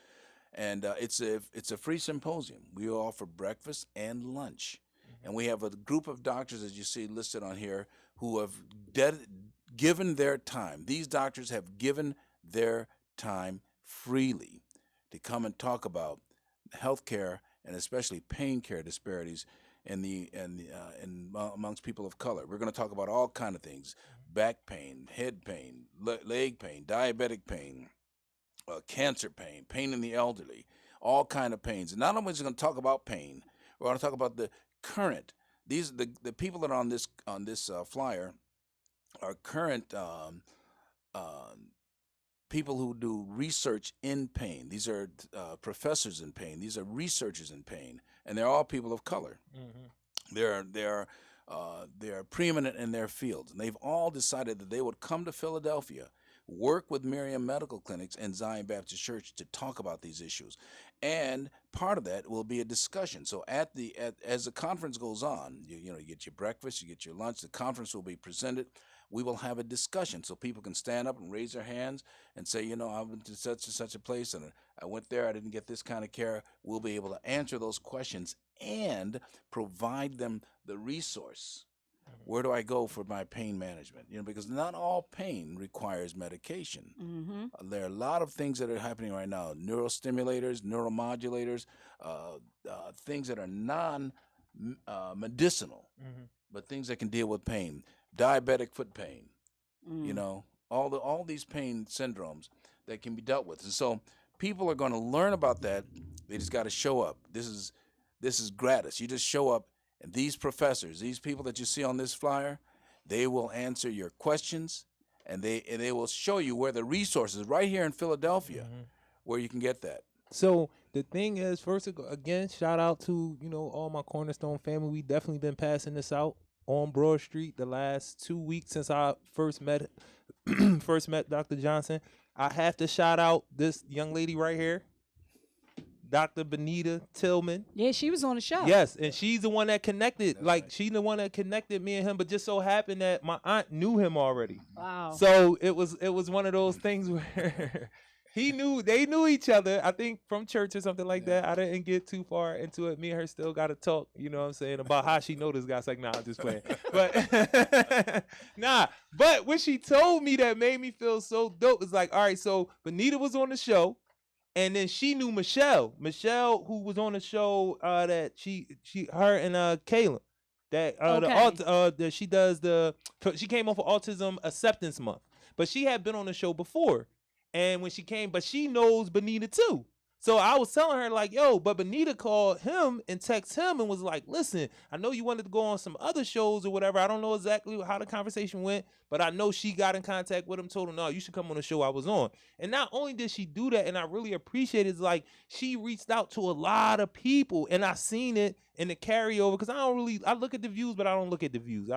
and it's a free symposium. We offer breakfast and lunch, and we have a group of doctors, as you see listed on here, who have given their time. These doctors have given their time freely to come and talk about healthcare and especially pain care disparities amongst people of color. We're going to talk about all kind of things: back pain, head pain, leg pain, diabetic pain, cancer pain, pain in the elderly, all kind of pains. And not only is going to talk about pain, we're going to talk about the current. These the people that are on this flyer are current people who do research in pain. These are professors in pain. These are researchers in pain, and they're all people of color. They're preeminent in their fields, and they've all decided that they would come to Philadelphia, work with Miriam Medical Clinics and Zion Baptist Church to talk about these issues. And part of that will be a discussion. So as the conference goes on, you get your breakfast, you get your lunch, the conference will be presented. We will have a discussion so people can stand up and raise their hands and say, I went to such and such a place and I went there, I didn't get this kind of care. We'll be able to answer those questions and provide them the resource. Where do I go for my pain management? Because not all pain requires medication. There are a lot of things that are happening right now: neurostimulators, neuromodulators, things that are non-medicinal, but things that can deal with pain. Diabetic foot pain, all these pain syndromes that can be dealt with. And so people are going to learn about that. They just got to show up. This is gratis. You just show up. And these professors, these people that you see on this flyer, they will answer your questions, and they will show you where the resources right here in Philadelphia, where you can get that. So the thing is, first again, shout out to all my Cornerstone family. We definitely been passing this out on Broad Street the last 2 weeks since I first met Dr. Johnson. I have to shout out this young lady right here, Dr. Benita Tillman. Yeah, she was on the show. Yes, and she's the one that connected. She's the one that connected me and him. But just so happened that my aunt knew him already. Wow. So it was one of those things where they knew each other. I think from church or something like that. I didn't get too far into it. Me and her still got to talk. You know what I'm saying, about how she know this guy. It's like, nah, I'm just playing. But But when she told me, that made me feel so dope. It's like, all right, so Benita was on the show. And then she knew Michelle, who was on the show that her and Kayla, that she does she came off of Autism Acceptance Month, but she had been on the show before, and when she came, but she knows Benita too. So I was telling her like, yo, but Benita called him and texted him and was like, listen, I know you wanted to go on some other shows or whatever. I don't know exactly how the conversation went, but I know she got in contact with him, told him, no, you should come on the show I was on. And not only did she do that, and I really appreciate it, it's like she reached out to a lot of people, and I seen it in the carryover, because I look at the views, but I don't look at the views.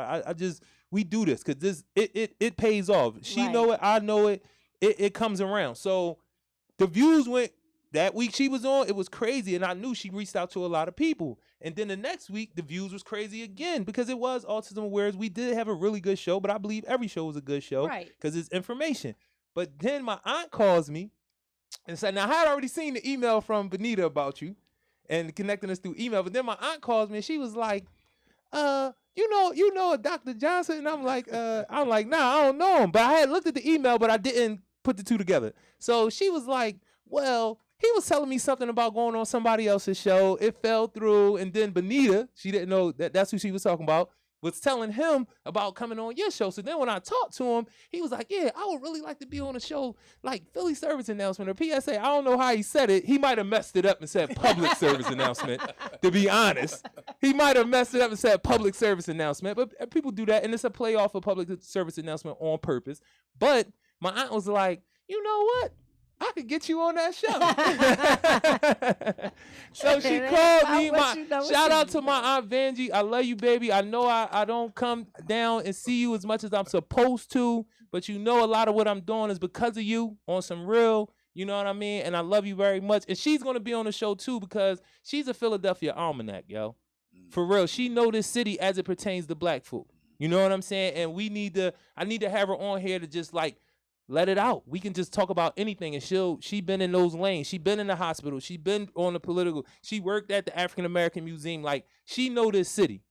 We do this because it pays off. She know it, I know it, it comes around. So the views went that week she was on, it was crazy, and I knew she reached out to a lot of people. And then the next week, the views was crazy again because it was Autism Awareness. We did have a really good show, but I believe every show was a good show Right. because it's information. But then my aunt calls me and said, now I had already seen the email from Benita about you and connecting us through email. But then my aunt calls me and she was like, you know Dr. Johnson? And I'm like, nah, I don't know him. But I had looked at the email, but I didn't put the two together. So she was like, well, he was telling me something about going on somebody else's show. It fell through. And then Benita, she didn't know that's who she was talking about, was telling him about coming on your show. So then when I talked to him, he was like, yeah, I would really like to be on a show like Philly service announcement or PSA. I don't know how he said it. He might have messed it up and said public service announcement, to be honest. He might have messed it up and said public service announcement, but people do that, and it's a play off of public service announcement on purpose. But my aunt was like, you know what? I could get you on that show. So she called me. Shout out to my Aunt Vanjie. I love you, baby. I know I don't come down and see you as much as I'm supposed to, but you know a lot of what I'm doing is because of you on some real, you know what I mean? And I love you very much. And she's going to be on the show too because she's a Philadelphia almanac, yo. For real. She know this city as it pertains to black folk. You know what I'm saying? And I need to have her on here to just like, let it out. We can just talk about anything, and she been in those lanes. She been in the hospital. She been on the political. She worked at the African American Museum. Like, she know this city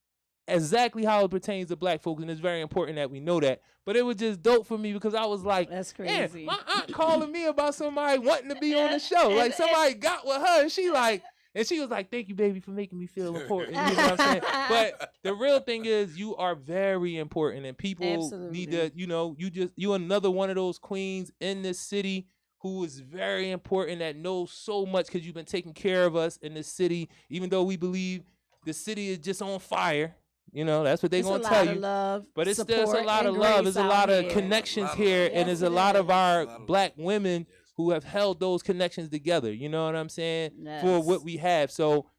exactly how it pertains to black folks, and it's very important that we know that. But it was just dope for me because I was like, that's crazy. My aunt calling me about somebody wanting to be on the show. Like, somebody got with her, and she was like, thank you, baby, for making me feel important. You know what I'm saying? But the real thing is you are very important, and people need to, you're another one of those queens in this city who is very important, that knows so much because you've been taking care of us in this city, even though we believe the city is just on fire. You know, that's what they're going to tell you. But it's still a lot of love. There's a lot of connections here, and there's a lot of our black women who have held those connections together, you know what I'm saying, for what we have. So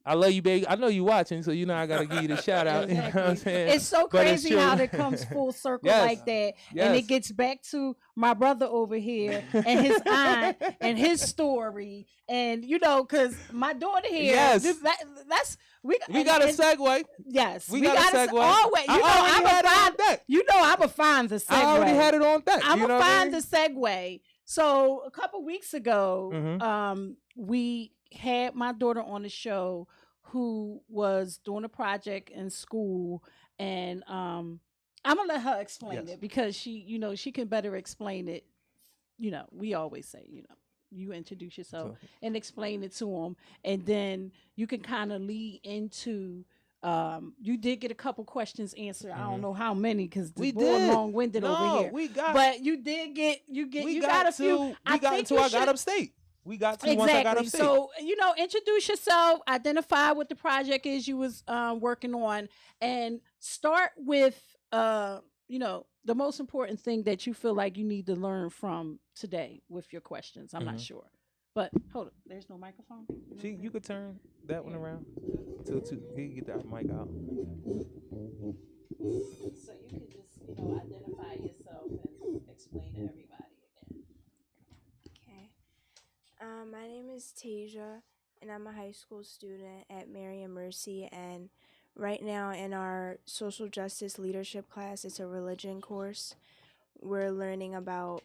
I love you, baby. I know you watching, so you know I got to give you the shout out. Exactly. You know what I'm saying? It's so crazy how it comes full circle like that. Yes. And it gets back to my brother over here and his aunt and his story. And, because my daughter here, that's... We got a segue. Yes. We got a segue. Always, I'm a find the segue. I already had it on deck. I'm a find the segue. So a couple weeks ago, we had my daughter on the show who was doing a project in school, and I'm gonna let her explain it because she can better explain it. We always say, you introduce yourself and explain it to them, and then you can kind of lead into. You did get a couple questions answered. I don't know how many because we did long-winded over here. But you did get got a few. I got upstate. We got to exactly. Once I got upstate. So introduce yourself, identify what the project is you was working on, and start with the most important thing that you feel like you need to learn from today with your questions. I'm not sure. But hold up, there's no microphone. See, you could turn that one around to he can get that mic out. So you can just identify yourself and explain to everybody again. Okay. My name is Tasia, and I'm a high school student at Mary and Mercy. And right now in our social justice leadership class, it's a religion course. We're learning about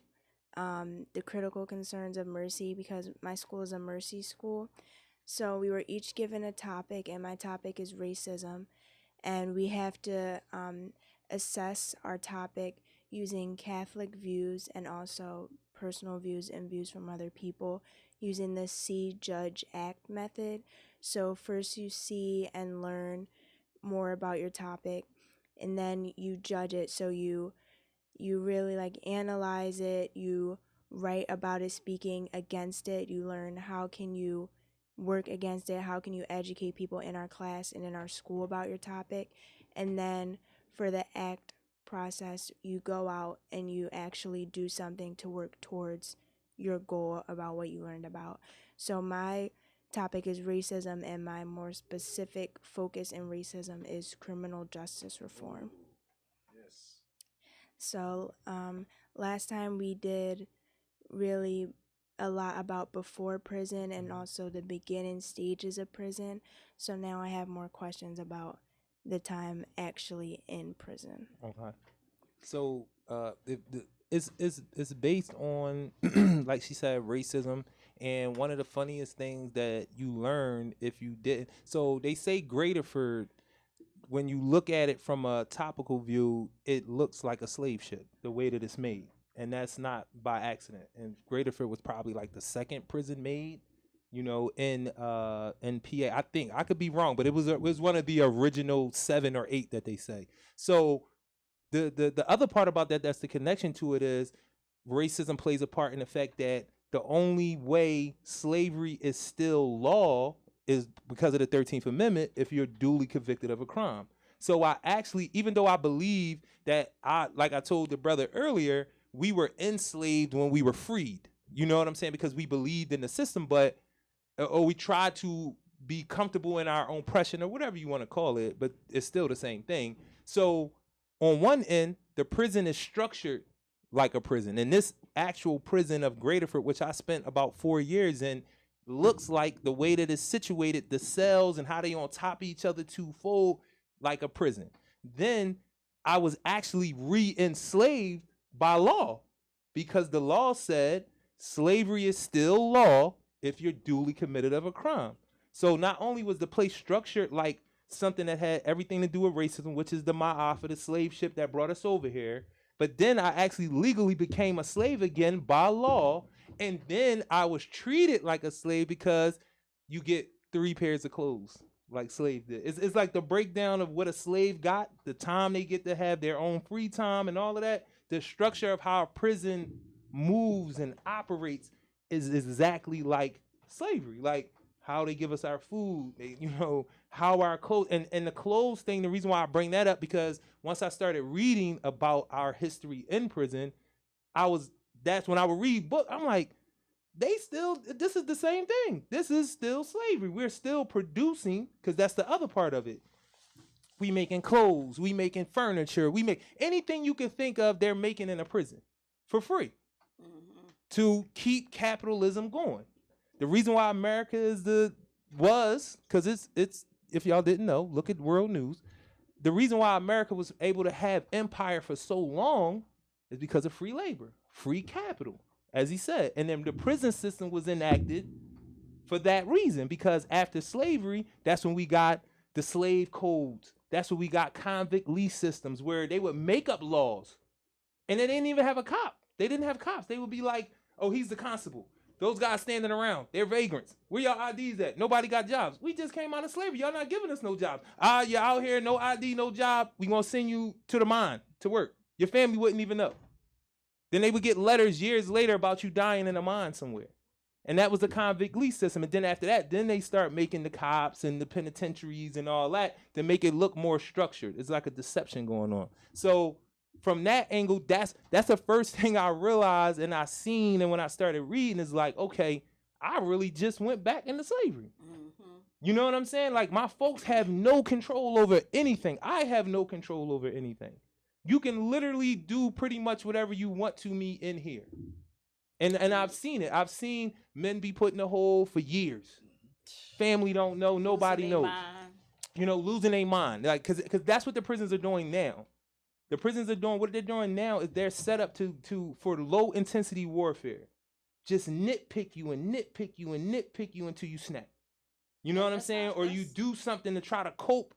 the critical concerns of mercy because my school is a mercy school. So we were each given a topic, and my topic is racism. And we have to assess our topic using Catholic views and also personal views and views from other people using the see, judge, act method. So first you see and learn more about your topic, and then you judge it. So you really analyze it, you write about it, speaking against it, you learn how can you work against it, how can you educate people in our class and in our school about your topic. And then for the act process, you go out and you actually do something to work towards your goal about what you learned about. So my topic is racism, and my more specific focus in racism is criminal justice reform. So last time we did really a lot about before prison and also the beginning stages of prison. So now I have more questions about the time actually in prison. Okay. So it's based on like she said, racism. And one of the funniest things that you learn if you didn't, so they say Graterford, when you look at it from a topical view, it looks like a slave ship the way that it's made, and that's not by accident. And Graterford was probably like the second prison made, in PA. I think I could be wrong, but it was one of the original 7 or 8 that they say. So the other part about that's the connection to it is racism plays a part in the fact that the only way slavery is still law is because of the 13th Amendment if you're duly convicted of a crime. So I actually, even though I believe that like I told the brother earlier, we were enslaved when we were freed. You know what I'm saying? Because we believed in the system, but or we tried to be comfortable in our own oppression or whatever you want to call it, but it's still the same thing. So on one end, the prison is structured like a prison. And this actual prison of Graterford, which I spent about 4 years in, looks like the way that it's situated, the cells and how they on top of each other twofold, like a prison. Then I was actually re-enslaved by law because the law said slavery is still law if you're duly committed of a crime. So not only was the place structured like something that had everything to do with racism, which is the Ma'afa, the slave ship that brought us over here, but then I actually legally became a slave again by law, and then I was treated like a slave because you get 3 pairs of clothes like slave did. It's like the breakdown of what a slave got, the time they get to have their own free time and all of that. The structure of how a prison moves and operates is exactly like slavery. Like how they give us our food, how our clothes, and the clothes thing, the reason why I bring that up, because once I started reading about our history in prison, that's when I would read books, I'm like, this is the same thing. This is still slavery. We're still producing, because that's the other part of it. We making clothes, we making furniture, we make anything you can think of, they're making in a prison for free to keep capitalism going. The reason why America was because it's if y'all didn't know, look at world news. The reason why America was able to have empire for so long is because of free labor, free capital, as he said. And then the prison system was enacted for that reason, because after slavery, that's when we got the slave codes. That's when we got convict lease systems where they would make up laws. And they didn't even have a cop. They didn't have cops. They would be like, oh, he's the constable. Those guys standing around, they're vagrants. Where y'all IDs at? Nobody got jobs. We just came out of slavery. Y'all not giving us no jobs. You're out here, no ID, no job. We gonna send you to the mine to work. Your family wouldn't even know. Then they would get letters years later about you dying in a mine somewhere. And that was the convict lease system. And then after that, then they start making the cops and the penitentiaries and all that to make it look more structured. It's like a deception going on. So from that angle, that's the first thing I realized and I seen, and when I started reading, is like, okay, I really just went back into slavery. You know what I'm saying? Like, my folks have no control over anything. I have no control over anything. You can literally do pretty much whatever you want to me in here. And I've seen it. I've seen men be put in a hole for years. Family don't know. Nobody knows. Losing their mind. Like, because that's what the prisons are doing now. The prisons are doing, what they're doing now is they're set up for low intensity warfare. Just nitpick you and nitpick you and nitpick you until you snap. You know what I'm saying? Or you do something to try to cope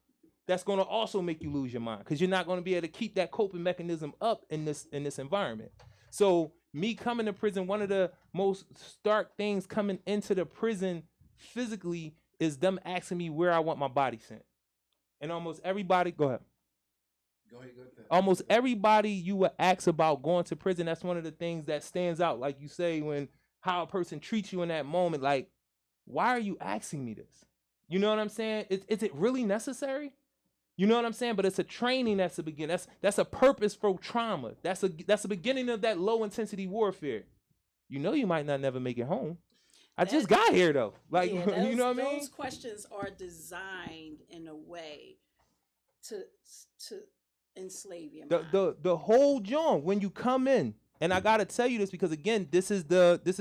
that's going to also make you lose your mind, because you're not going to be able to keep that coping mechanism up in this environment. So me coming to prison, one of the most stark things coming into the prison physically is them asking me where I want my body sent. And almost everybody, go ahead. Almost everybody you would ask about going to prison, that's one of the things that stands out. Like you say, when how a person treats you in that moment, like, why are you asking me this? You know what I'm saying? Is it really necessary? You know what I'm saying? But it's a training that's the beginning. That's a purposeful trauma. That's the beginning of that low intensity warfare. You might not never make it home. I just got here though. Like, yeah, you know what I mean? Those questions are designed in a way to enslave your mind. The whole joint, when you come in, And I gotta tell you this because again, this is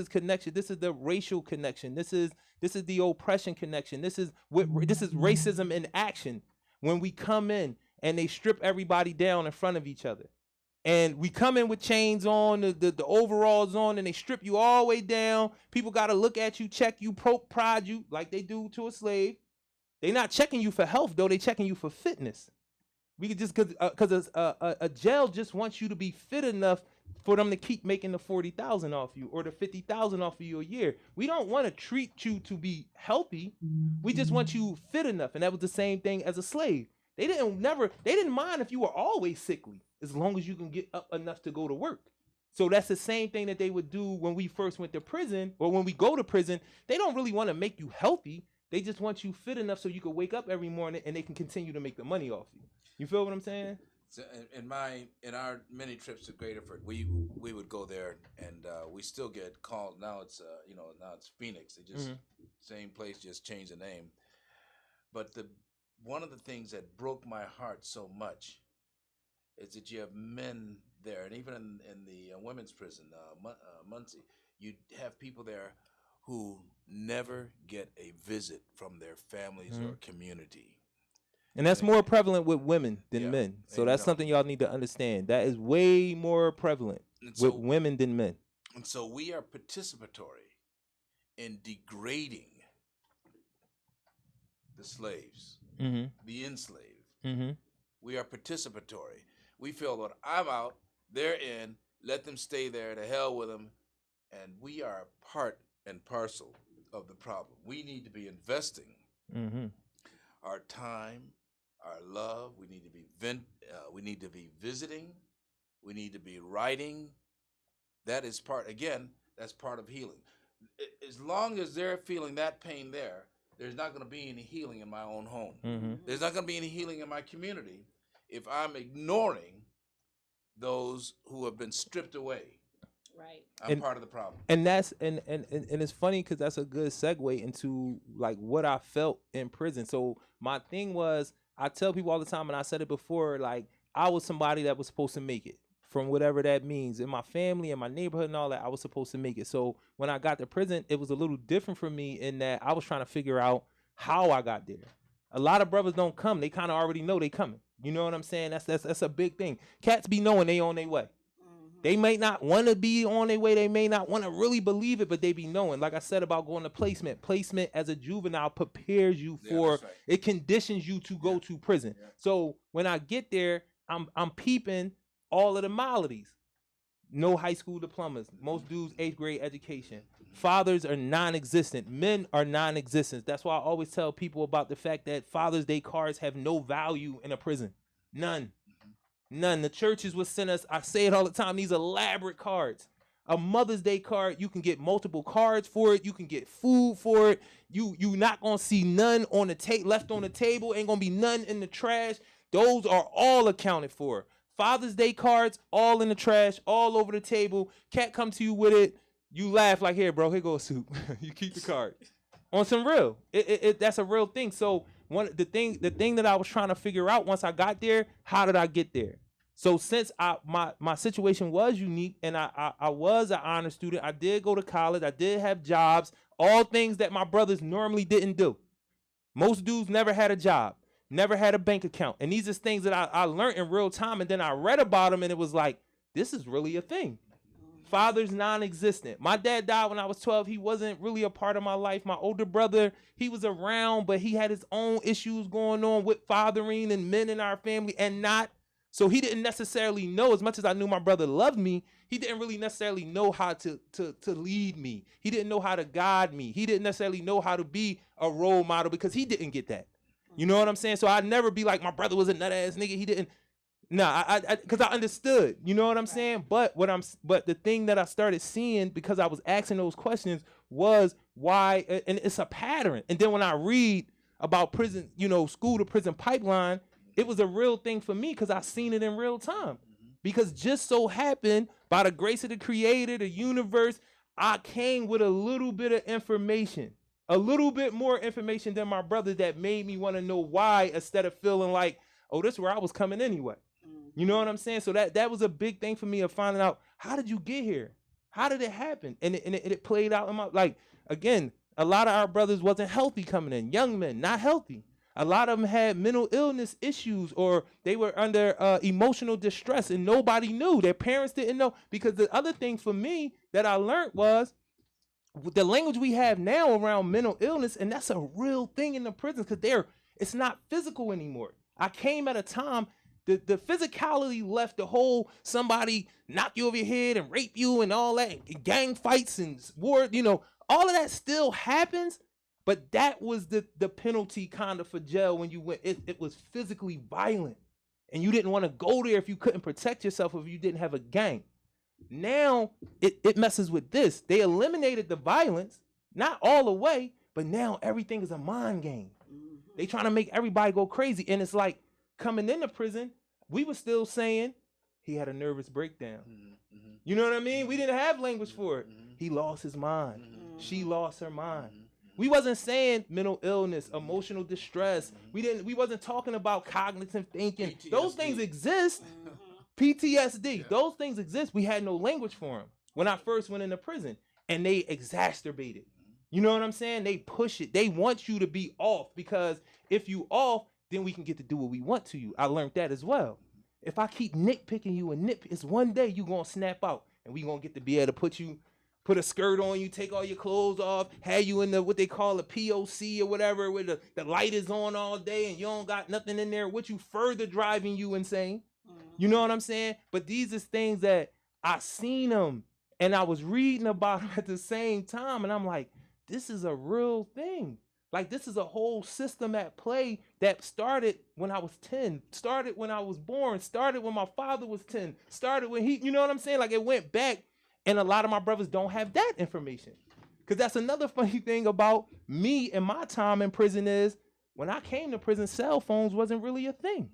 connection. This is the racial connection. This is the oppression connection. This is racism in action. When we come in and they strip everybody down in front of each other. And we come in with chains on, the overalls on, and they strip you all the way down. People got to look at you, check you, prod you like they do to a slave. They not checking you for health, though. They checking you for fitness. We could just, because a jail just wants you to be fit enough for them to keep making the $40,000 off you or the $50,000 off of you a year. We don't want to treat you to be healthy. We just want you fit enough. And that was the same thing as a slave. They didn't mind if you were always sickly, as long as you can get up enough to go to work. So that's the same thing that they would do when we first went to prison, or when we go to prison. They don't really want to make you healthy. They just want you fit enough so you can wake up every morning and they can continue to make the money off you. You feel what I'm saying? So in our many trips to Greaterford, we would go there, and we still get called. Now it's now it's Phoenix. They just same place, just changed the name. But one of the things that broke my heart so much is that you have men there, and even in the women's prison, Muncie, you have people there who never get a visit from their families or community. And that's more prevalent with women than men. So that's something y'all need to understand. That is way more prevalent with women than men. And so we are participatory in degrading the slaves, the enslaved. We are participatory. We feel that I'm out, they're in, let them stay there, to hell with them. And we are part and parcel of the problem. We need to be investing our time, our love. We need to be visiting. We need to be writing. That is that's part of healing. As long as they're feeling that pain there's not going to be any healing in my own home. There's not going to be any healing in my community if I'm ignoring those who have been stripped away. Right. I'm part of the problem. And that's and it's funny because that's a good segue into like what I felt in prison. So my thing was, I tell people all the time, and I said it before, like I was somebody that was supposed to make it, from whatever that means. In my family, in my neighborhood and all that, I was supposed to make it. So when I got to prison, it was a little different for me in that I was trying to figure out how I got there. A lot of brothers don't come. They kind of already know they coming. You know what I'm saying? That's a big thing. Cats be knowing they on their way. They may not want to be on their way. They may not want to really believe it, but they be knowing. Like I said about going to placement. Placement as a juvenile prepares you for, it conditions you to go to prison. So when I get there, I'm peeping all of the maladies. No high school diplomas. Most dudes 8th grade education. Fathers are non-existent. Men are non-existent. That's why I always tell people about the fact that Father's Day cards have no value in a prison. None. The churches will send us, I say it all the time, these elaborate cards. A Mother's Day card, you can get multiple cards for it. You can get food for it. You not going to see none on the left on the table. Ain't going to be none in the trash. Those are all accounted for. Father's Day cards, all in the trash, all over the table. Cat come to you with it. You laugh like, here, bro, here go a soup. You keep the card. On some real. That's a real thing. So the thing that I was trying to figure out once I got there, how did I get there? So since my situation was unique and I was an honor student, I did go to college, I did have jobs, all things that my brothers normally didn't do. Most dudes never had a job, never had a bank account. And these are things that I learned in real time. And then I read about them and it was like, this is really a thing. Father's non-existent. My dad died when I was 12. He wasn't really a part of my life. My older brother, he was around, but he had his own issues going on with fathering and men in our family and not. So he didn't necessarily know, as much as I knew my brother loved me, he didn't really necessarily know how to lead me. He didn't know how to guide me. He didn't necessarily know how to be a role model because he didn't get that. You know what I'm saying? So I'd never be like, my brother was a nut ass nigga. He didn't. Nah, because I understood. You know what I'm saying? But the thing that I started seeing because I was asking those questions was why, and it's a pattern. And then when I read about prison, school to prison pipeline, it was a real thing for me because I seen it in real time. Because just so happened, by the grace of the Creator, the universe, I came with a little bit of information, a little bit more information than my brother that made me want to know why instead of feeling like, oh, this is where I was coming anyway. You know what I'm saying? So that was a big thing for me of finding out, how did you get here? How did it happen? And it played out in my, like, again, a lot of our brothers wasn't healthy coming in. Young men, not healthy. A lot of them had mental illness issues, or they were under emotional distress, and nobody knew. Their parents didn't know. Because the other thing for me that I learned was the language we have now around mental illness, and that's a real thing in the prisons, because it's not physical anymore. I came at a time, the physicality left, the whole somebody knock you over your head and rape you and all that, and gang fights and war, all of that still happens, but that was the penalty kind of for jail when you went. It was physically violent, and you didn't want to go there if you couldn't protect yourself, if you didn't have a gang. Now it messes with this. They eliminated the violence, not all the way, but now everything is a mind game. They trying to make everybody go crazy, and it's like coming into prison, we were still saying he had a nervous breakdown. You know what I mean? We didn't have language for it. He lost his mind. She lost her mind. We wasn't saying mental illness, emotional distress. We wasn't talking about cognitive thinking. PTSD. Those things exist. PTSD. Those things exist. We had no language for them when I first went into prison, and they exacerbated. You know what I'm saying? They push it. They want you to be off, because if you off, then we can get to do what we want to you. I learned that as well. If I keep nitpicking you and it's one day you gonna snap out, and we gonna get to be able to put a skirt on you, take all your clothes off, have you in the what they call a POC or whatever, where the light is on all day and you don't got nothing in there, which you further driving you insane. You know what I'm saying? But these is things that I seen them, and I was reading about them at the same time, and I'm like, this is a real thing. Like, this is a whole system at play that started when I was 10, started when I was born, started when my father was 10, started when you know what I'm saying? Like, it went back, and a lot of my brothers don't have that information. Because that's another funny thing about me and my time in prison is, when I came to prison, cell phones wasn't really a thing.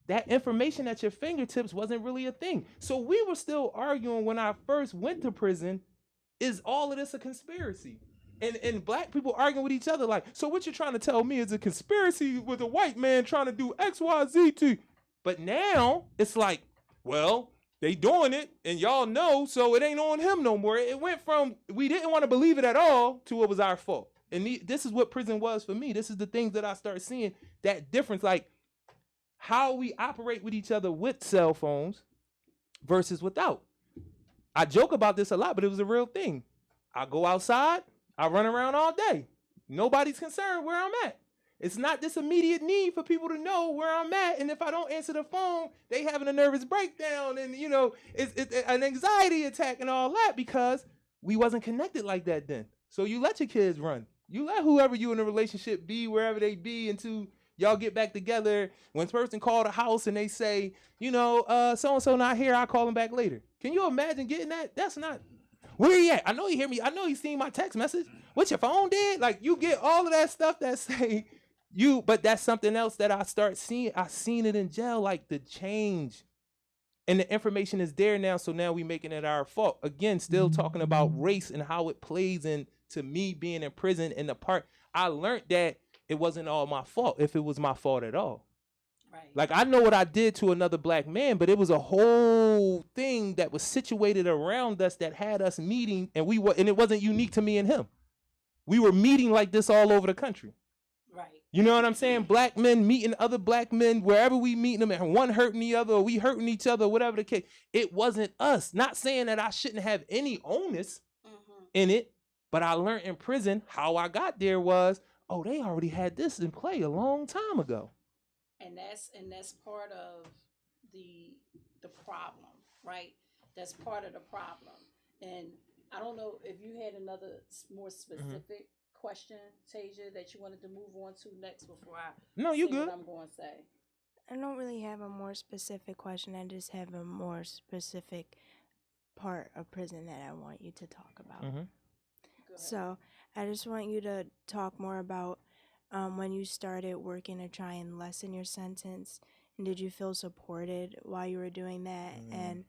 That information at your fingertips wasn't really a thing. So we were still arguing when I first went to prison, is all of this a conspiracy? And black people arguing with each other like, so what you're trying to tell me is a conspiracy with a white man trying to do X, Y, Z to. But now it's like, well, they doing it and y'all know, so it ain't on him no more. It went from we didn't want to believe it at all to it was our fault. And this is what prison was for me. This is the things that I start seeing, that difference, like how we operate with each other with cell phones versus without. I joke about this a lot, but it was a real thing. I go outside, I run around all day. Nobody's concerned where I'm at. It's not this immediate need for people to know where I'm at. And if I don't answer the phone, they having a nervous breakdown and, it's an anxiety attack and all that, because we wasn't connected like that then. So you let your kids run. You let whoever you in a relationship be wherever they be until y'all get back together. When a person call the house and they say, so-and-so not here, I'll call him back later. Can you imagine getting that? That's not... Where he at? I know he hear me. I know he seen my text message. What's your phone did? Like, you get all of that stuff that say you, but that's something else that I start seeing. I seen it in jail, like the change. And the information is there now, so now we making it our fault. Again, still talking about race and how it plays into me being in prison, and the part I learned that it wasn't all my fault, if it was my fault at all. Right. Like, I know what I did to another black man, but it was a whole thing that was situated around us that had us meeting, and it wasn't unique to me and him. We were meeting like this all over the country. Right. You know what I'm saying? Black men meeting other black men wherever we meet them, and one hurting the other, or we hurting each other, whatever the case. It wasn't us. Not saying that I shouldn't have any onus in it, but I learned in prison how I got there was, they already had this in play a long time ago. And that's part of the problem, right? That's part of the problem. And I don't know if you had another more specific question, Tasia, that you wanted to move on to next before I you good. What I'm going to say. I don't really have a more specific question. I just have a more specific part of prison that I want you to talk about. So I just want you to talk more about when you started working to try and lessen your sentence, and did you feel supported while you were doing that? And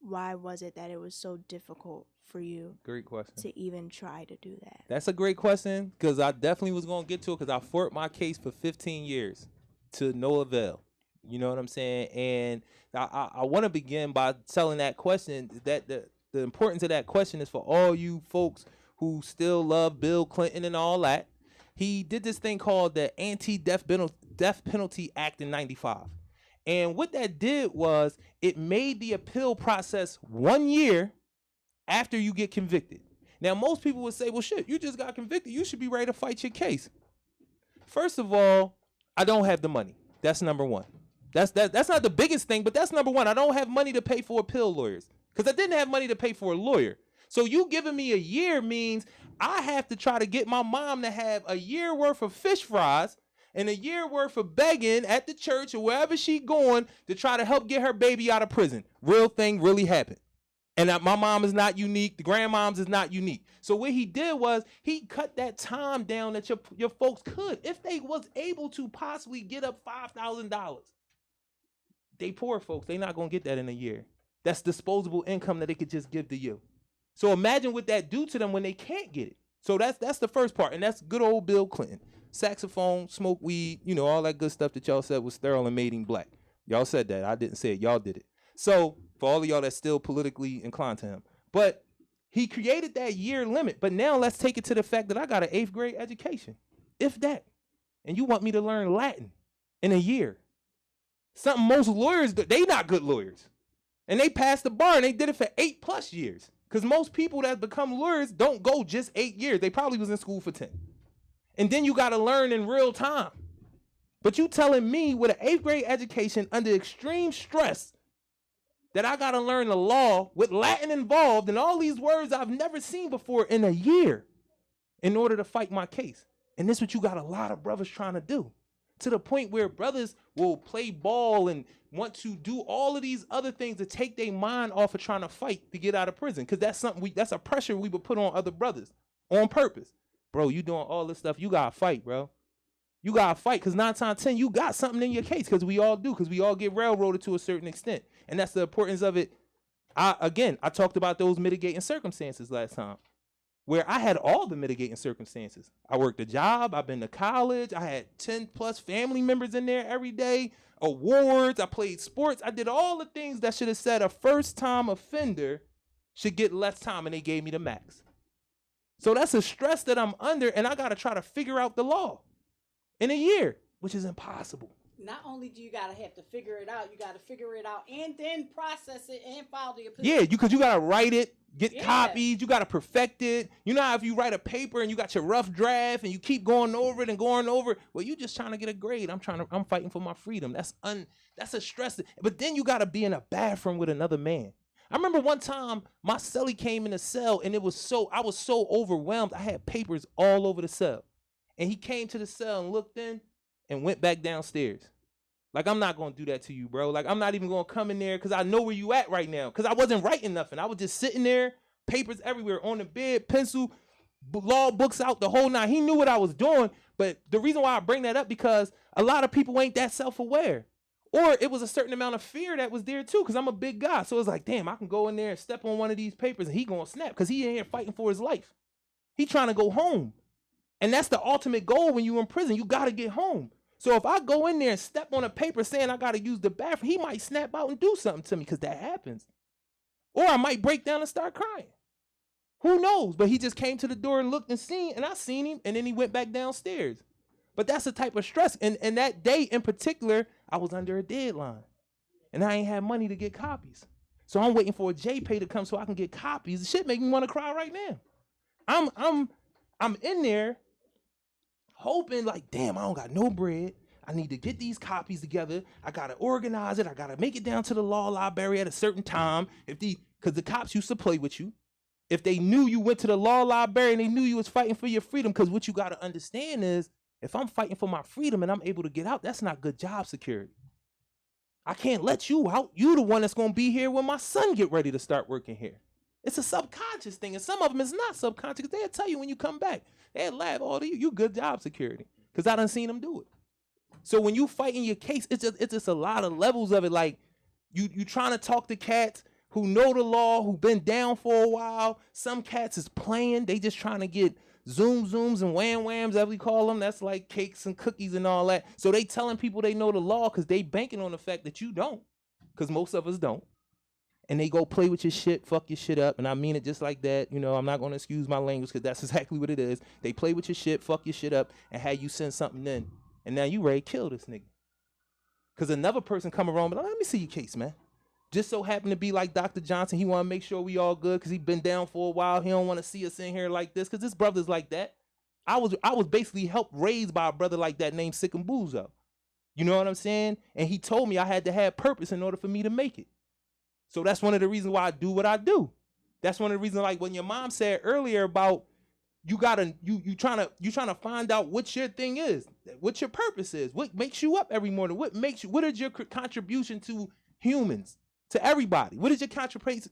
why was it that it was so difficult for you? Great question. To even try to do that? That's a great question, because I definitely was going to get to it, because I fought my case for 15 years to no avail. You know what I'm saying? And I want to begin by telling that question that the importance of that question is for all you folks who still love Bill Clinton and all that. He did this thing called the Death Penalty Act in 95. And what that did was it made the appeal process 1 year after you get convicted. Now, most people would say, well, shit, you just got convicted. You should be ready to fight your case. First of all, I don't have the money. That's number one. That's not the biggest thing, but that's number one. I don't have money to pay for appeal lawyers because I didn't have money to pay for a lawyer. So you giving me a year means I have to try to get my mom to have a year worth of fish fries and a year worth of begging at the church or wherever she going to try to help get her baby out of prison. Real thing really happened. And my mom is not unique. The grandmoms is not unique. So what he did was he cut that time down that your folks could. If they was able to possibly get up $5,000, they poor folks, they not going to get that in a year. That's disposable income that they could just give to you. So imagine what that do to them when they can't get it. So that's the first part. And that's good old Bill Clinton. Saxophone, smoke weed, you know, all that good stuff that y'all said was sterile and made him black. Y'all said that. I didn't say it. Y'all did it. So for all of y'all that's still politically inclined to him. But he created that year limit. But now let's take it to the fact that I got an 8th grade education, if that. And you want me to learn Latin in a year. Something most lawyers, they not good lawyers. And they passed the bar and they did it for 8+ years. Because most people that become lawyers don't go just 8 years. They probably was in school for 10. And then you got to learn in real time. But you telling me with an 8th grade education under extreme stress that I got to learn the law with Latin involved and all these words I've never seen before in a year in order to fight my case. And this is what you got a lot of brothers trying to do, to the point where brothers will play ball and want to do all of these other things to take their mind off of trying to fight to get out of prison. Because that's something that's a pressure we would put on other brothers on purpose. Bro, you doing all this stuff, you got to fight, bro. You got to fight because 9 times 10, you got something in your case because we all do, because we all get railroaded to a certain extent. And that's the importance of it. I talked about those mitigating circumstances last time, where I had all the mitigating circumstances. I worked a job. I've been to college. I had 10+ family members in there every day, awards. I played sports. I did all the things that should have said a first-time offender should get less time, and they gave me the max. So that's a stress that I'm under, and I got to try to figure out the law in a year, which is impossible. Not only do you gotta have to figure it out, you gotta figure it out and then process it and file the appeal. Yeah, because you gotta write it, get copies, you gotta perfect it. You know how if you write a paper and you got your rough draft and you keep going over it and going over, well, you just trying to get a grade. I'm fighting for my freedom. That's a stress. But then you gotta be in a bathroom with another man. I remember one time my cellie came in the cell and I was so overwhelmed. I had papers all over the cell. And he came to the cell and looked in and went back downstairs. Like, I'm not going to do that to you, bro. Like, I'm not even going to come in there because I know where you at right now. Because I wasn't writing nothing. I was just sitting there, papers everywhere, on the bed, pencil, law books out, the whole nine. He knew what I was doing. But the reason why I bring that up, because a lot of people ain't that self-aware. Or it was a certain amount of fear that was there, too, because I'm a big guy. So it's like, damn, I can go in there and step on one of these papers and he going to snap because he in here fighting for his life. He trying to go home. And that's the ultimate goal when you're in prison. You got to get home. So if I go in there and step on a paper saying I got to use the bathroom, he might snap out and do something to me because that happens. Or I might break down and start crying. Who knows? But he just came to the door and looked and seen, and I seen him, and then he went back downstairs. But that's the type of stress. And that day in particular, I was under a deadline. And I ain't had money to get copies. So I'm waiting for a JPay to come so I can get copies. The shit make me want to cry right now. I'm in there hoping like, damn, I don't got no bread. I need to get these copies together. I got to organize it. I got to make it down to the law library at a certain time. Because the cops used to play with you. If they knew you went to the law library and they knew you was fighting for your freedom, because what you got to understand is, if I'm fighting for my freedom and I'm able to get out, that's not good job security. I can't let you out. You the one that's going to be here when my son get ready to start working here. It's a subconscious thing, and some of them is not subconscious. They'll tell you when you come back. They'll laugh, oh, you good job security, because I done seen them do it. So when you fighting your case, it's just a lot of levels of it. Like, you trying to talk to cats who know the law, who been down for a while. Some cats is playing. They just trying to get zooms and whams, as we call them. That's like cakes and cookies and all that. So they telling people they know the law because they banking on the fact that you don't, because most of us don't. And they go play with your shit, fuck your shit up. And I mean it just like that. You know, I'm not going to excuse my language because that's exactly what it is. They play with your shit, fuck your shit up, and have you send something in. And now you ready to kill this nigga. Because another person come around, but let me see your case, man. Just so happen to be like Dr. Johnson. He want to make sure we all good because he been down for a while. He don't want to see us in here like this because his brother's like that. I was basically helped raised by a brother like that named Sikambuzo. You know what I'm saying? And he told me I had to have purpose in order for me to make it. So that's one of the reasons why I do what I do. That's one of the reasons, like when your mom said earlier about you trying to find out what your thing is, what your purpose is, what makes you up every morning, what is your contribution to humans, to everybody? What is your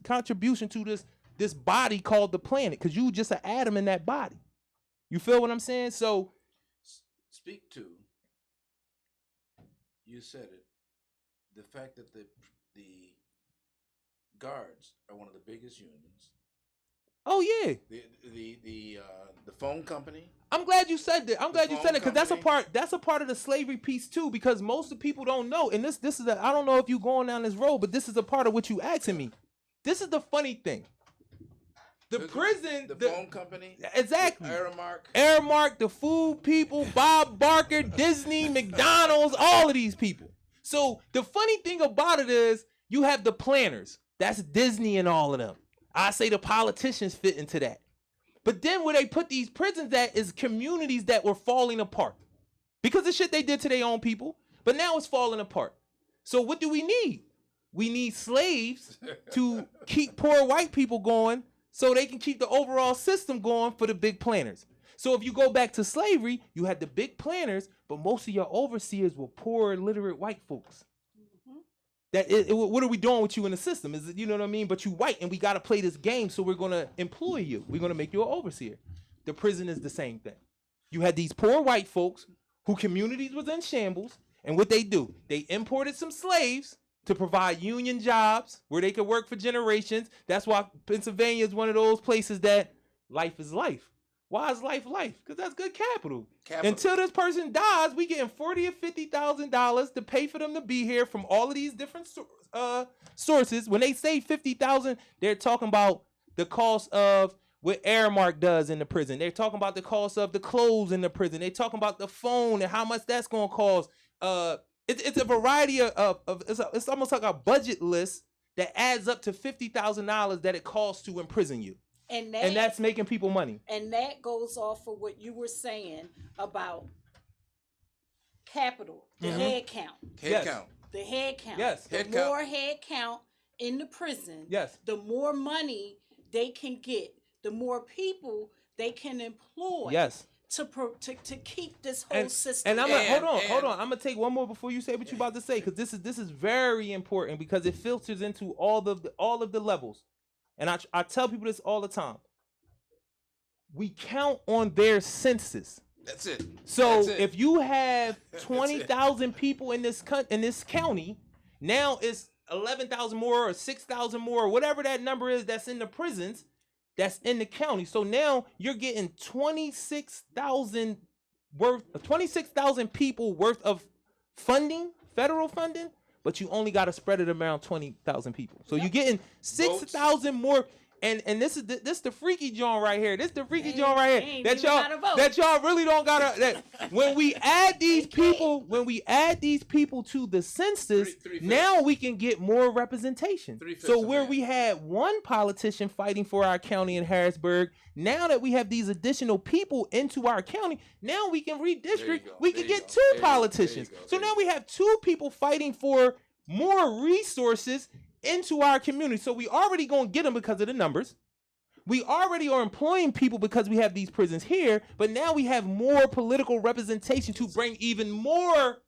contribution to this body called the planet? Because you just an atom in that body. You feel what I'm saying? So speak to, you said it, the fact that the guards are one of the biggest unions. Oh yeah. The phone company. I'm glad you said that. I'm glad you said it because that's a part of the slavery piece too. Because most of the people don't know, and this is I don't know if you going down this road, but this is a part of what you asking me. This is the funny thing. The phone company. Exactly. Aramark, the food people, Bob Barker, Disney, McDonald's, all of these people. So the funny thing about it is you have the planners. That's Disney and all of them. I say the politicians fit into that. But then where they put these prisons at is communities that were falling apart. Because of shit they did to their own people. But now it's falling apart. So what do we need? We need slaves to keep poor white people going so they can keep the overall system going for the big planners. So if you go back to slavery, you had the big planners, but most of your overseers were poor, illiterate white folks. What are we doing with you in the system? Is it, you know what I mean? But you white, and we got to play this game, so we're going to employ you. We're going to make you an overseer. The prison is the same thing. You had these poor white folks who communities was in shambles, and what they do, they imported some slaves to provide union jobs where they could work for generations. That's why Pennsylvania is one of those places that life is life. Why is life life? Because that's good capital. Until this person dies, we getting $40,000 or $50,000 to pay for them to be here from all of these different sources. When they say $50,000, they're talking about the cost of what Aramark does in the prison. They're talking about the cost of the clothes in the prison. They're talking about the phone and how much that's going to cost. It's a variety of it's almost like a budget list that adds up to $50,000 that it costs to imprison you. And that's making people money. And that goes off of what you were saying about capital, the head count. The head count. Yes. The more head count in the prison, the more money they can get, the more people they can employ. Yes. To keep this whole system. And I'm hold on. I'm gonna take one more before you say what you're about to say, because this is very important because it filters into all of the levels. And I tell people this all the time. We count on their census. That's it. So if you have 20,000 people in this county, now it's 11,000 more or 6,000 more or whatever that number is that's in the prisons, that's in the county. So now you're getting 26,000 people worth of funding, federal funding. But you only got to spread it around 20,000 people. So you're getting 6,000 more. And this is the freaky joint right here. This is the freaky joint right here. That y'all really don't gotta. When we add these people, to the census, now we can get more representation. So where we had one politician fighting for our county in Harrisburg, now that we have these additional people into our county, now we can redistrict. We can get two politicians. So now we have two people fighting for more resources into our community. So we already gonna get them because of the numbers. We already are employing people because we have these prisons here, but now we have more political representation to bring even more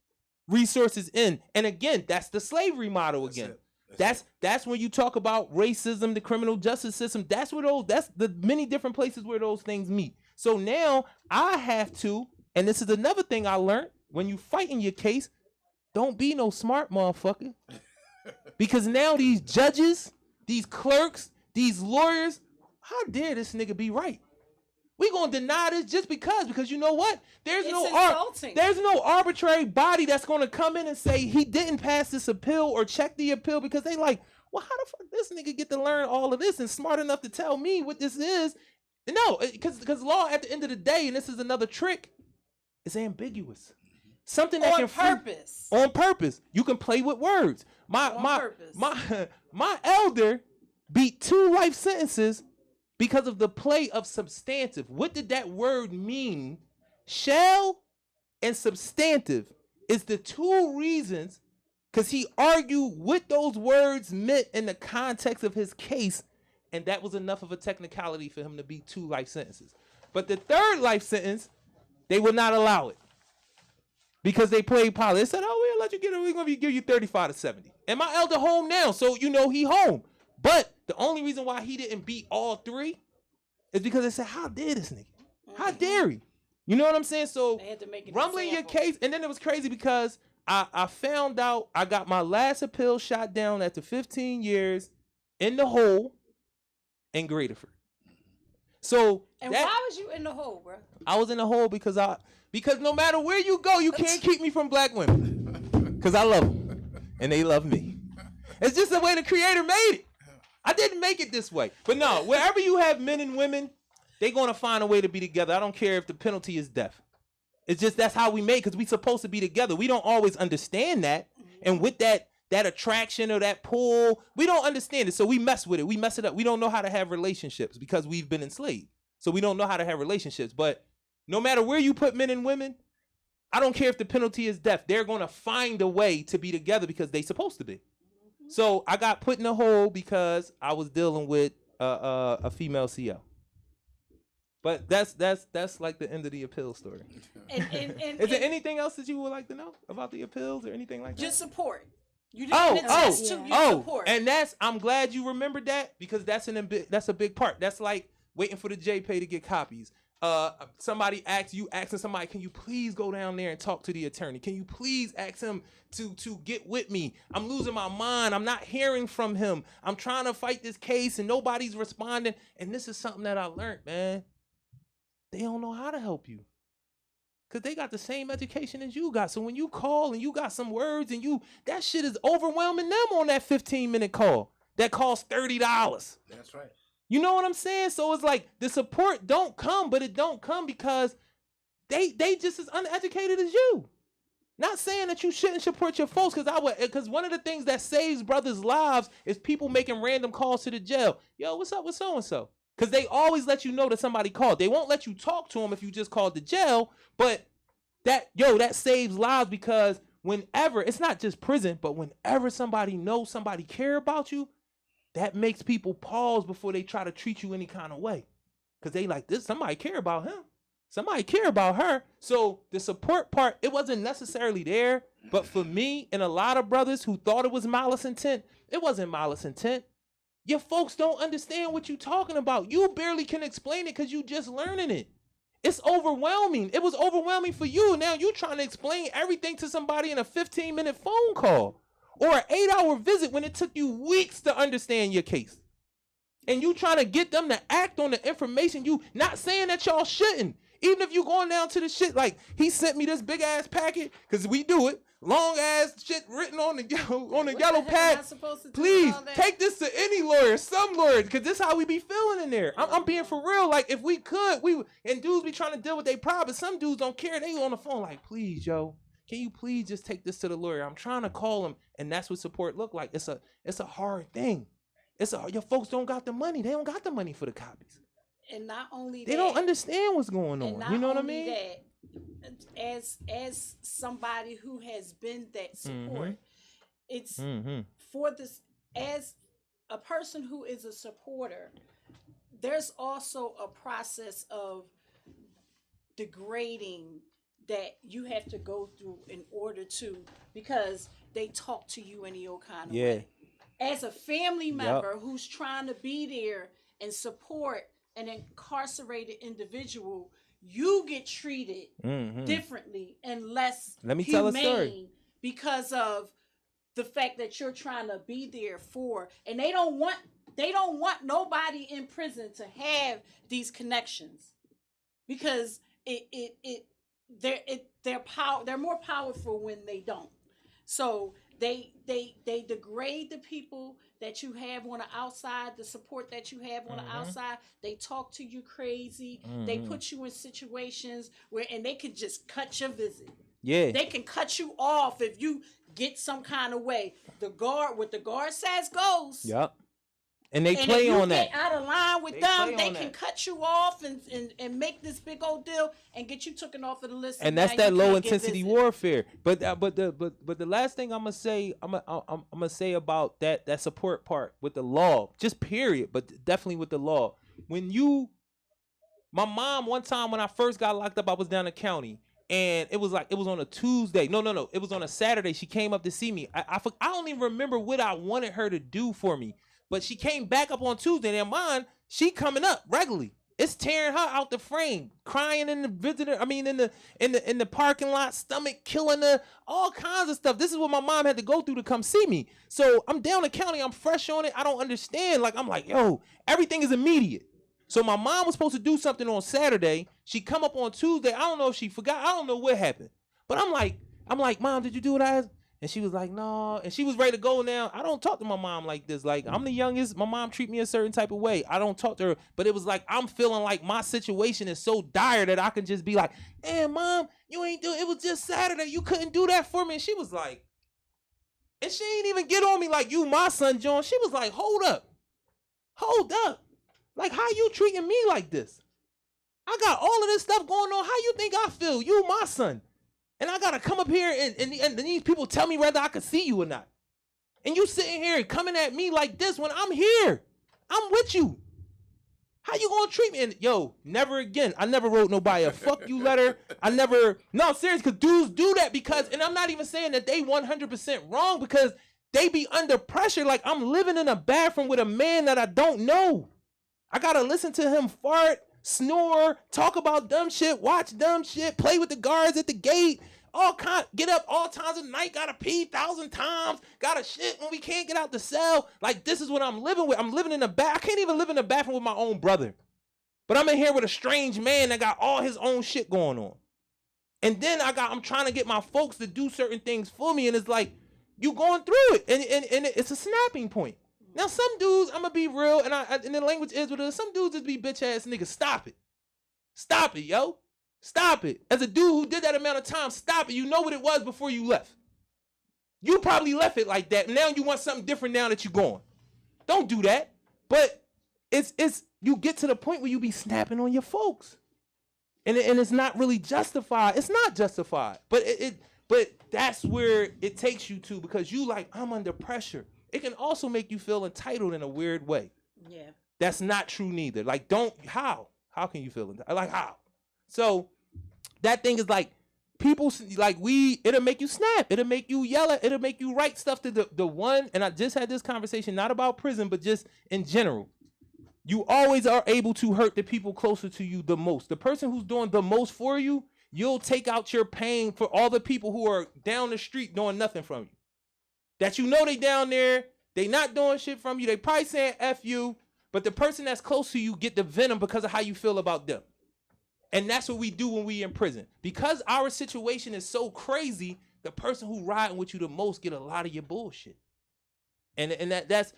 resources in. And again, that's the slavery model again. That's when you talk about racism, the criminal justice system. That's the many different places where those things meet. So now I have to, and this is another thing I learned, when you fight in your case, don't be no smart motherfucker. Because now these judges, these clerks, these lawyers, how dare this nigga be right? We gonna deny this just because you know what? There's insulting. there's no arbitrary body that's gonna come in and say he didn't pass this appeal or check the appeal because they like, well, how the fuck this nigga get to learn all of this and smart enough to tell me what this is? No, because law at the end of the day, and this is another trick, is ambiguous. Something that on purpose. On purpose. You can play with words. My elder beat 2 life sentences because of the play of substantive. What did that word mean? Shall and substantive is the 2 reasons, because he argued what those words meant in the context of his case, and that was enough of a technicality for him to beat 2 life sentences. But the 3rd life sentence, they would not allow it because they played politics. They said, oh, we'll let you get it. We're going to give you 35 to 70. And my elder home now, so you know he home. But the only reason why he didn't beat all 3 is because they said, how dare this nigga? How dare he? You know what I'm saying? So They had to make an rumbling example. your case. And then it was crazy because I found out I got my last appeal shot down after 15 years in the hole in Graterford. So And why was you in the hole, bro? I was in the hole because no matter where you go, you can't keep me from black women. Because I love them. And they love me. It's just the way the Creator made it. I didn't make it this way. But no, wherever you have men and women, they're going to find a way to be together. I don't care if the penalty is death. It's just that's how we made, because we supposed to be together. We don't always understand that. And with that attraction or that pull, we don't understand it. So we mess with it. We mess it up. We don't know how to have relationships because we've been enslaved. So we don't know how to have relationships. But no matter where you put men and women, I don't care if the penalty is death. They're going to find a way to be together because they're supposed to be. So I got put in a hole because I was dealing with a female CO. But that's like the end of the appeal story. Is there anything else that you would like to know about the appeals or anything like that? Just support. You didn't attest to your support. And I'm glad you remembered that, because that's a big part. That's like waiting for the JPay to get copies. Somebody asking somebody, can you please go down there and talk to the attorney? Can you please ask him to get with me? I'm losing my mind. I'm not hearing from him. I'm trying to fight this case and nobody's responding. And this is something that I learned, man. They don't know how to help you, because they got the same education as you got. So when you call and you got some words and that shit is overwhelming them on that 15-minute call that costs $30. That's right. You know what I'm saying? So it's like the support don't come, but it don't come because they just as uneducated as you. Not saying that you shouldn't support your folks, because one of the things that saves brothers' lives is people making random calls to the jail. Yo, what's up with so-and-so? Because they always let you know that somebody called. They won't let you talk to them if you just called the jail, but that saves lives, because whenever, it's not just prison, but whenever somebody knows somebody care about you, that makes people pause before they try to treat you any kind of way. Because they like, this, somebody care about him. Somebody care about her. So the support part, it wasn't necessarily there. But for me and a lot of brothers who thought it was malice intent, it wasn't malice intent. Your folks don't understand what you're talking about. You barely can explain it because you just learning it. It's overwhelming. It was overwhelming for you. Now you're trying to explain everything to somebody in a 15-minute phone call or an 8-hour visit when it took you weeks to understand your case. And you trying to get them to act on the information. You not saying that y'all shouldn't. Even if you going down to the shit, like he sent me this big ass packet, because we do it, long ass shit written on the yellow pad. Please take this to any lawyer, some lawyer, because this is how we be feeling in there. I'm being for real. Like if we could, and dudes be trying to deal with their problems. Some dudes don't care. They on the phone like, please, yo, can you please just take this to the lawyer? I'm trying to call him, and that's what support look like. It's a hard thing. Your folks don't got the money. They don't got the money for the copies. And not only they don't understand what's going on. You know what I mean? That, as somebody who has been that support, it's for this, as a person who is a supporter, there's also a process of degrading that you have to go through in order to, because they talk to you in your kind of way. As a family member who's trying to be there and support an incarcerated individual, you get treated differently and less humane because of the fact that you're trying to be there for, and they don't want nobody in prison to have these connections. because they're more powerful when they don't. So they degrade the people that you have on the outside, the support that you have on the outside. They talk to you crazy. They put you in situations where, and they can just cut your visit. Yeah. They can cut you off if you get some kind of way. What the guard says goes. Yep. And they And play if you on that. get out of line with They them, play they on can that. cut you off and make this big old deal and get you taken off of the list. And that's now that you low can't get intensity visit. warfare. But the last thing I'm gonna say about that support part with the law, just period, but definitely with the law. My mom, one time when I first got locked up, I was down in the county. And it was on a Tuesday. No. It was on a Saturday. She came up to see me. I don't even remember what I wanted her to do for me. But she came back up on Tuesday. And mine, she coming up regularly. It's tearing her out the frame, crying in the in the parking lot, stomach killing her, all kinds of stuff. This is what my mom had to go through to come see me. So I'm down the county. I'm fresh on it. I don't understand. Like, I'm like, yo, everything is immediate. So my mom was supposed to do something on Saturday. She come up on Tuesday. I don't know if she forgot. I don't know what happened. But I'm like, Mom, did you do what I asked? And she was like, no. And she was ready to go now. I don't talk to my mom like this. Like, I'm the youngest. My mom treat me a certain type of way. I don't talk to her. But it was like, I'm feeling like my situation is so dire that I can just be like, man, Mom, you ain't do it. It was just Saturday. You couldn't do that for me. And she was like, and she ain't even get on me like, you my son, John. She was like, hold up. Like, how you treating me like this? I got all of this stuff going on. How you think I feel? You my son. And I got to come up here and these people tell me whether I can see you or not. And you sitting here coming at me like this when I'm here. I'm with you. How you going to treat me? And yo, never again. I never wrote nobody a fuck you letter. No, serious, because dudes do that because, and I'm not even saying that they 100% wrong because they be under pressure. Like, I'm living in a bathroom with a man that I don't know. I got to listen to him fart, snore, talk about dumb shit, watch dumb shit, play with the guards at the gate, get up all times of the night, gotta pee 1,000 times, gotta shit when we can't get out the cell. Like, this is what I'm living with. I'm living in I can't even live in a bathroom with my own brother. But I'm in here with a strange man that got all his own shit going on. And then I'm trying to get my folks to do certain things for me, and it's like, you going through it, and it's a snapping point. Now, some dudes, I'm gonna be real, and the language is what it is. Some dudes just be bitch ass niggas. Stop it. Stop it, yo. Stop it. As a dude who did that amount of time, stop it. You know what it was before you left. You probably left it like that. Now you want something different now that you're going. Don't do that. But it's you get to the point where you be snapping on your folks. And it's not really justified. It's not justified. But but that's where it takes you to, because you like, I'm under pressure. It can also make you feel entitled in a weird way. Yeah. That's not true neither. Like, how can you feel entitled? Like, how? So that thing is like, people, like, it'll make you snap. It'll make you yell at, it'll make you write stuff to the one, and I just had this conversation, not about prison, but just in general. You always are able to hurt the people closer to you the most. The person who's doing the most for you, you'll take out your pain for all the people who are down the street doing nothing from you. That you know they down there, they not doing shit from you, they probably saying F you, but the person that's close to you get the venom because of how you feel about them. And that's what we do when we in prison. Because our situation is so crazy, the person who riding with you the most get a lot of your bullshit. And that's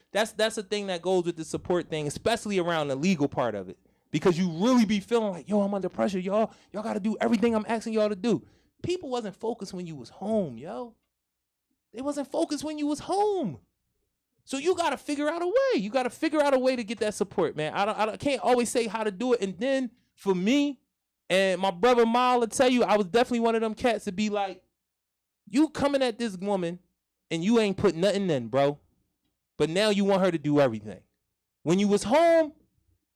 a thing that goes with the support thing, especially around the legal part of it. Because you really be feeling like, yo, I'm under pressure, y'all got to do everything I'm asking y'all to do. People wasn't focused when you was home, yo. They wasn't focused when you was home. So you got to figure out a way. You got to figure out a way to get that support, man. I can't always say how to do it. And then for me, and my brother Mal will tell you, I was definitely one of them cats to be like, you coming at this woman and you ain't put nothing in, bro. But now you want her to do everything. When you was home,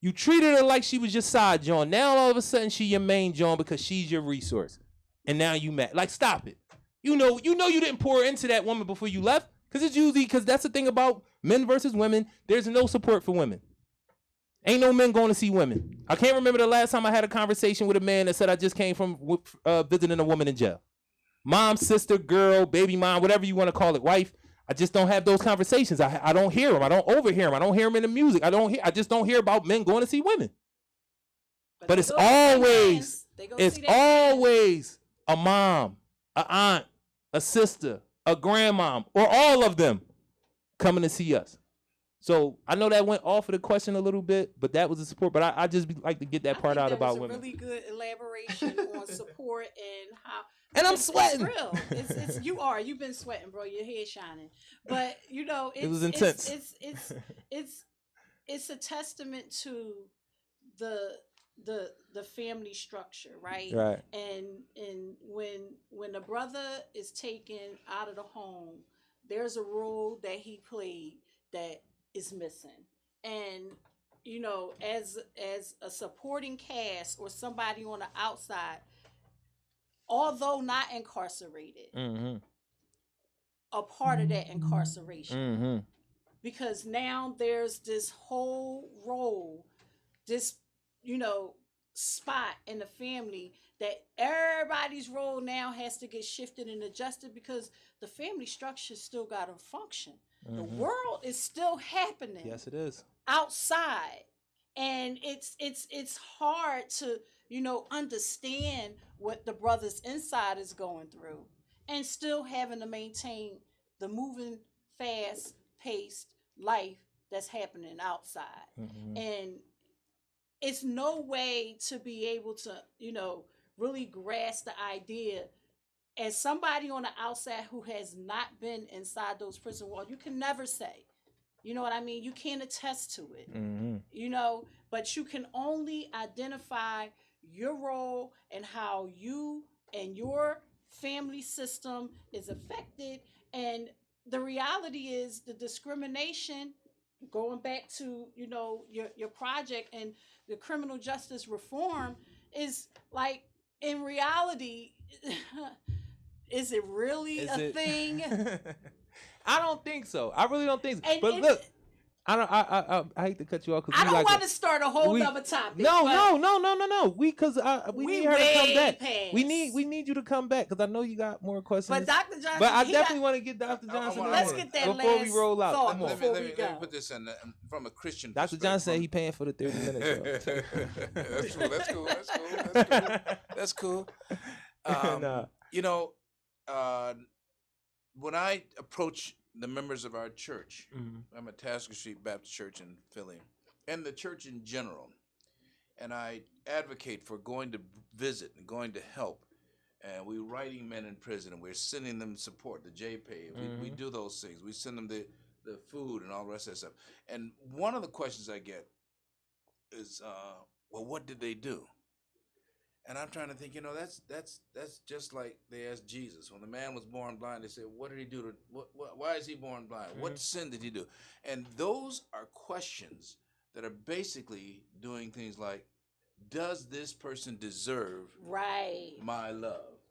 you treated her like she was your side John. Now all of a sudden she your main John because she's your resource. And now you mad. Like, stop it. You know you didn't pour into that woman before you left. Because that's the thing about men versus women. There's no support for women. Ain't no men going to see women. I can't remember the last time I had a conversation with a man that said I just came from visiting a woman in jail. Mom, sister, girl, baby mom, whatever you want to call it, wife. I just don't have those conversations. I don't hear them. I don't overhear them. I don't hear them in the music. I just don't hear about men going to see women. But it's they go see their always, mans. They go it's see their mans. always a mom, a aunt, a sister, a grandmom, or all of them coming to see us. So I know that went off of the question a little bit, but that was the support. But I just like to get that part out about women. That was a really good elaboration on support and how. And I'm it's sweating. Real. It's you've been sweating, bro. Your hair's shining. But it was intense. It's a testament to the family structure, right? Right. And when a brother is taken out of the home, there's a role that he played that is missing. And as a supporting cast or somebody on the outside, although not incarcerated, a part of that incarceration. Because now there's this whole role, this spot in the family that everybody's role now has to get shifted and adjusted because the family structure still got to function. The world is still happening. Yes, it is. Outside. And it's hard to, understand what the brothers inside is going through and still having to maintain the moving, fast-paced life that's happening outside. And it's no way to be able to, really grasp the idea as somebody on the outside who has not been inside those prison walls. You can never say, you know what I mean? You can't attest to it, but you can only identify your role and how you and your family system is affected. And the reality is the discrimination, going back to, your project and the criminal justice reform, is like, in reality, is it really a thing? I don't think so. I really don't think so. And but look, I hate to cut you off because I don't want to start a whole other topic. No. We need her to come back. Past. We need you to come back because I know you got more questions. But Dr. Johnson, but I definitely want to get Dr. Johnson. Let's get that before last we roll out. thought Come on. before Let we me go. put this in from a Christian Dr. Johnson said he paying for the 30 minutes. That's cool. Nah. When I approach the members of our church, I'm at Tasker Street Baptist Church in Philly, and the church in general, and I advocate for going to visit and going to help. And we're writing men in prison, and we're sending them support, the JPay. We do those things. We send them the food and all the rest of that stuff. And one of the questions I get is, well, what did they do? And I'm trying to think, that's just like they asked Jesus. When the man was born blind, they said, what did he do? Why is he born blind? What sin did he do? And those are questions that are basically doing things like, does this person deserve my love?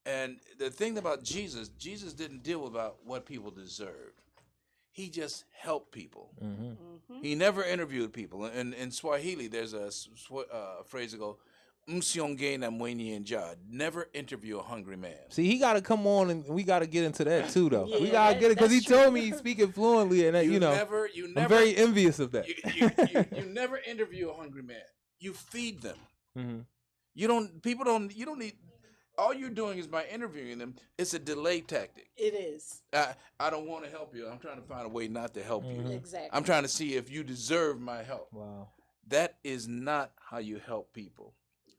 And the thing about Jesus didn't deal about what people deserved. He just helped people. He never interviewed people. And in Swahili, there's a phrase that goes, "Msionge na mwenye njaa." Never interview a hungry man. See, he got to come on, and we got to get into that too, though. Yeah, we got to get it because he true. told me he's speaking fluently, and You I'm very envious of that. You never interview a hungry man. You feed them. You don't need. All you're doing is by interviewing them. It's a delay tactic. It is. I don't want to help you. I'm trying to find a way not to help you. Exactly. I'm trying to see if you deserve my help. Wow. That is not how you help people.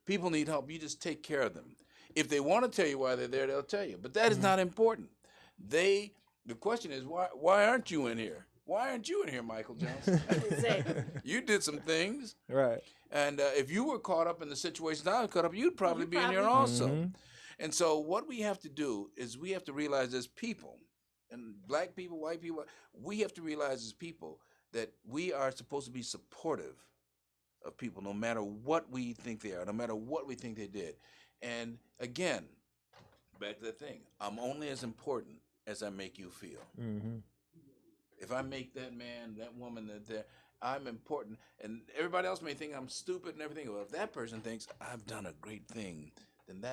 People need help. You just take care of them. If they want to tell you why they're there, they'll tell you. But that is not important. The question is, why aren't you in here? Why aren't you in here, Michael Johnson? Exactly. You did some things. Right. And if you were caught up in the situations I was caught up, you'd probably be in here also. And so what we have to do is we have to realize as people, and black people, white people, we have to realize as people that we are supposed to be supportive of people no matter what we think they are, no matter what we think they did. And again, back to that thing, I'm only as important as I make you feel. If I make that man, that woman, I'm important. And everybody else may think I'm stupid and everything. Well, if that person thinks I've done a great thing, then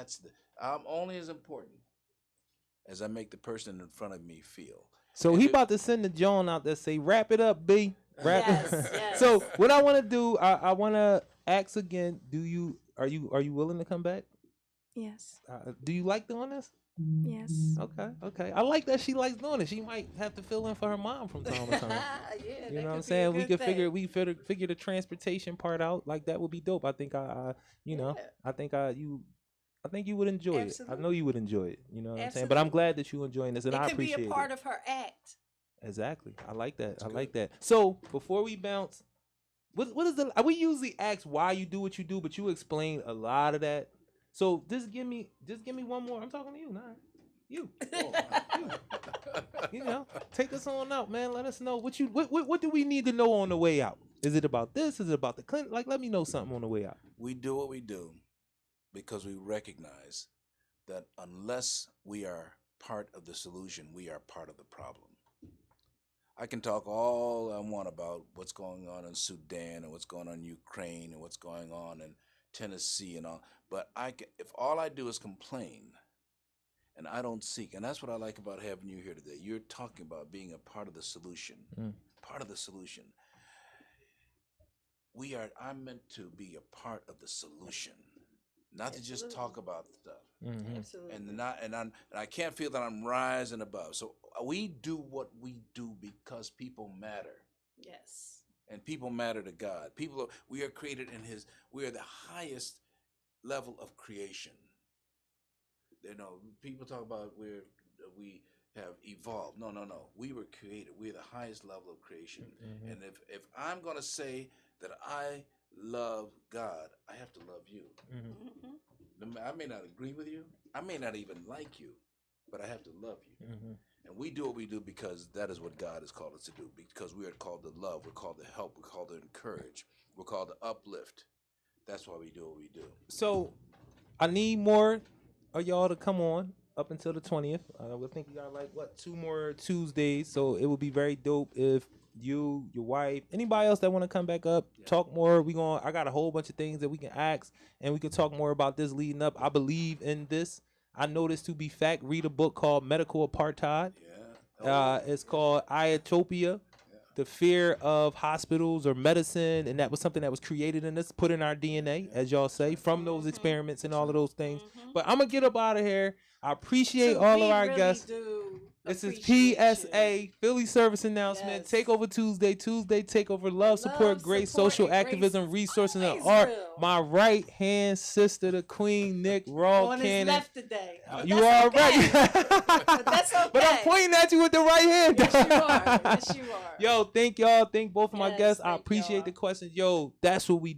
I'm only as important as I make the person in front of me feel. So he about to send the John out there, say, wrap it up, B. Yes. So what I want to do, I want to ask again. Are you willing to come back? Yes. Do you like doing this? Yes. Okay. I like that she likes doing it. She might have to fill in for her mom from time to time. Yeah, You know what I'm saying? We could figure the transportation part out. Like that would be dope. I think I think you would enjoy it. I know you would enjoy it. You know what I'm saying? But I'm glad that you enjoying this, and I appreciate it. It could be a part of her act. Exactly. I like that. I like that. So before we bounce, what is the? We usually ask why you do what you do, but you explain a lot of that. So just give me one more. I'm talking to you, nah. You. You know, take us on out, man. Let us know what do we need to know on the way out? Is it about this? Is it about the clinic? Like, let me know something on the way out. We do what we do because we recognize that unless we are part of the solution, we are part of the problem. I can talk all I want about what's going on in Sudan and what's going on in Ukraine and what's going on in Tennessee and all, but if all I do is complain and I don't seek, and that's what I like about having you here today. You're talking about being a part of the solution. Part of the solution. I'm meant to be a part of the solution, not to just talk about stuff. Absolutely. And I can't feel that I'm rising above. So we do what we do because people matter. Yes. And people matter to God. We are created we are the highest level of creation. You know, people talk about we have evolved. No. We were created. We're the highest level of creation. And if I'm going to say that I love God, I have to love you. I may not agree with you. I may not even like you, but I have to love you. And we do what we do because that is what God has called us to do. Because we are called to love. We're called to help. We're called to encourage. We're called to uplift. That's why we do what we do. So I need more of y'all to come on up until the 20th. We think we got like 2 more Tuesdays. So it would be very dope if you, your wife, anybody else that want to come back up, talk more. I got a whole bunch of things that we can ask, and we can talk more about this leading up. I believe in this. I know this to be fact. Read a book called Medical Apartheid. It's called Iotopia, the fear of hospitals or medicine, and that was something that was created in us, put in our DNA, as y'all say, from those experiments and all of those things. But I'm gonna get up out of here. I appreciate all of our guests. This is PSA, Philly Service Announcement. Yes. Takeover Tuesday, Takeover Love, Support, Grace, Social Activism, Resources, and Art. My right-hand sister, the Queen, Nick Raw on Cannon. his left today. You are right. But that's okay. But I'm pointing at you with the right hand. Yes, you are. Yes, you are. Yo, thank y'all. Thank both of my Yes, guests. I thank appreciate y'all. the questions. Yo, that's what we do.